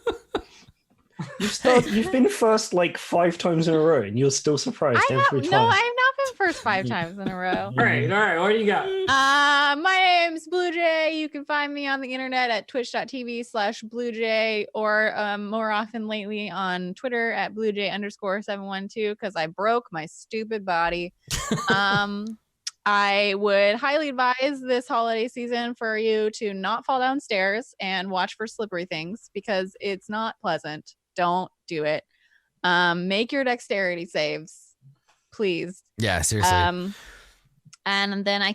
You've been first like 5 times in a row, and you're still surprised every time. No, I have not been first 5 times in a row. All right. What do you got? My name's Blue Jay. You can find me on the internet at twitch.tv/BlueJay, or more often lately on Twitter at BlueJay_712, because I broke my stupid body. I would highly advise this holiday season for you to not fall downstairs and watch for slippery things, because it's not pleasant. Don't do it. Make your dexterity saves, please. Yeah, seriously. And then I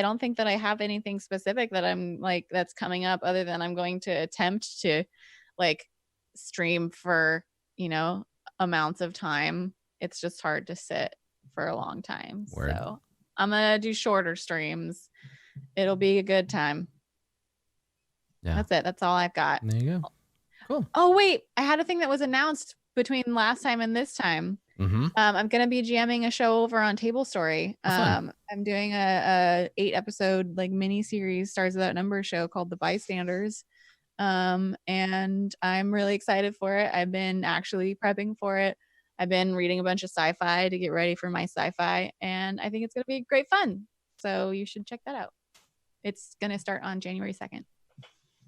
don't think that I have anything specific that I'm like that's coming up, other than I'm going to attempt to like stream for, amounts of time. It's just hard to sit for a long time. Word. So I'm gonna do shorter streams. It'll be a good time. Yeah. That's it. That's all I've got. There you go. Cool. Oh wait, I had a thing that was announced between last time and this time. Mm-hmm. I'm gonna be GMing a show over on Table Story. I'm doing a 8-episode like mini series, Stars Without Number show called The Bystanders. And I'm really excited for it. I've been actually prepping for it. I've been reading a bunch of sci-fi to get ready for my sci-fi, and I think it's gonna be great fun. So you should check that out. It's gonna start on January 2nd.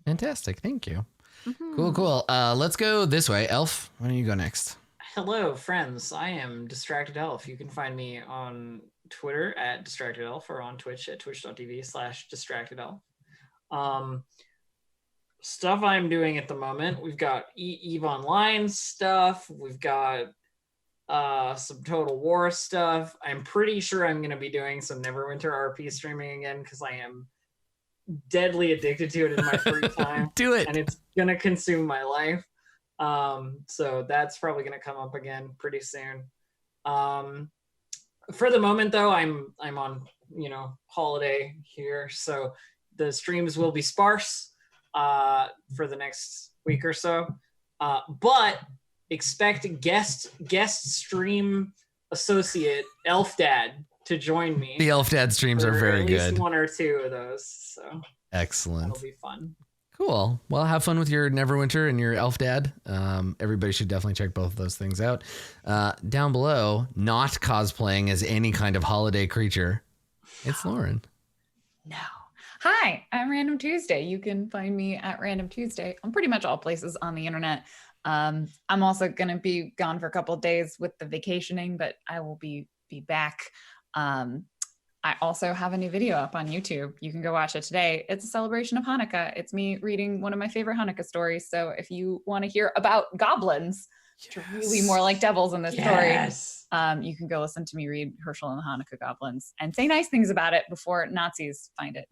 Fantastic. Thank you. Mm-hmm. Cool. Let's go this way. Elf, why don't you go next? Hello, friends. I am Distracted Elf. You can find me on Twitter at Distracted Elf, or on Twitch at twitch.tv/Distracted Elf. Stuff I'm doing at the moment, we've got EVE Online stuff. We've got some Total War stuff. I'm pretty sure I'm going to be doing some Neverwinter RP streaming again, because I am deadly addicted to it in my free time. Do it. And it's going to consume my life. So that's probably going to come up again pretty soon. For the moment though, I'm on, holiday here. So the streams will be sparse for the next week or so. But expect guest stream associate Elf Dad to join me. The Elf Dad streams are very at least good. 1 or 2 of those. So Excellent. that'll be fun. Cool. Well, have fun with your Neverwinter and your Elf Dad. Everybody should definitely check both of those things out. Down below, not cosplaying as any kind of holiday creature, it's Lauren. No. Hi, I'm Random Tuesday. You can find me at Random Tuesday on pretty much all places on the internet. I'm also going to be gone for a couple of days with the vacationing, but I will be back. I also have a new video up on YouTube. You can go watch it today. It's a celebration of Hanukkah. It's me reading one of my favorite Hanukkah stories. So if you want to hear about goblins, which are really more like devils in this story, you can go listen to me read Herschel and the Hanukkah Goblins and say nice things about it before Nazis find it.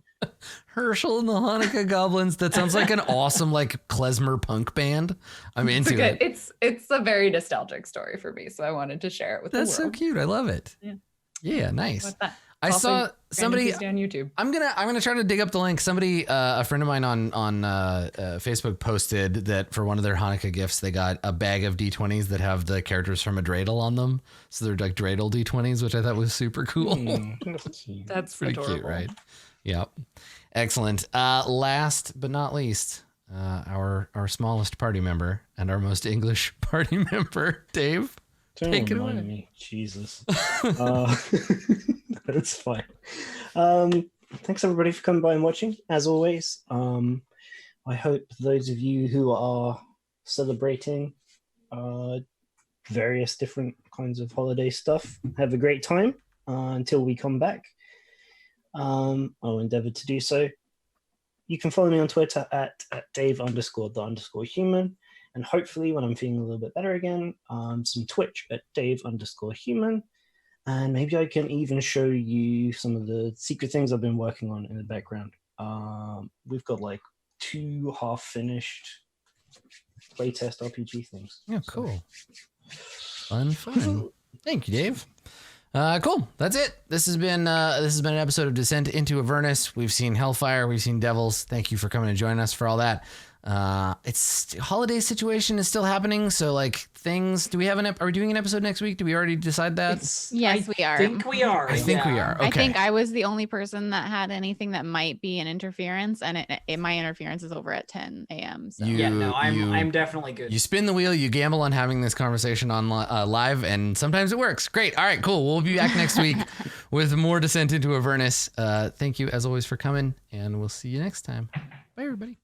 Herschel and the Hanukkah Goblins. That sounds like an awesome like klezmer punk band. I'm into it. It's a very nostalgic story for me, so I wanted to share it with the world. That's so cute. I love it. Yeah, nice. What's that? I saw somebody on YouTube. I'm gonna try to dig up the link. Somebody, a friend of mine on Facebook posted that for one of their Hanukkah gifts, they got a bag of D20s that have the characters from a dreidel on them. So they're like dreidel D20s, which I thought was super cool. That's pretty adorable. cute, right? Yep. Excellent. Last but not least, our smallest party member and our most English party member, Dave. Don't Take it remind away. me. Jesus. That's fine. Thanks everybody for coming by and watching. As always, I hope those of you who are celebrating various different kinds of holiday stuff have a great time until we come back. I'll endeavor to do so. you can follow me on Twitter at Dave_the_human. And hopefully when I'm feeling a little bit better again, some Twitch at Dave_human. And maybe I can even show you some of the secret things I've been working on in the background. We've got like 2 half-finished playtest RPG things. Yeah, cool. Fun. Thank you, Dave. Cool. That's it. This has been an episode of Descent into Avernus. We've seen Hellfire. We've seen Devils. Thank you for coming and joining us for all that. It's holiday situation is still happening. So like things, are we doing an episode next week? Do we already decide that? Yes, we are. I think we are. I think we are. Okay. I think I was the only person that had anything that might be an interference, and my interference is over at 10 a.m. So I'm definitely good. You spin the wheel, you gamble on having this conversation on live, and sometimes it works. Great. All right, cool. We'll be back next week with more Descent into Avernus. Thank you as always for coming, and we'll see you next time. Bye, everybody.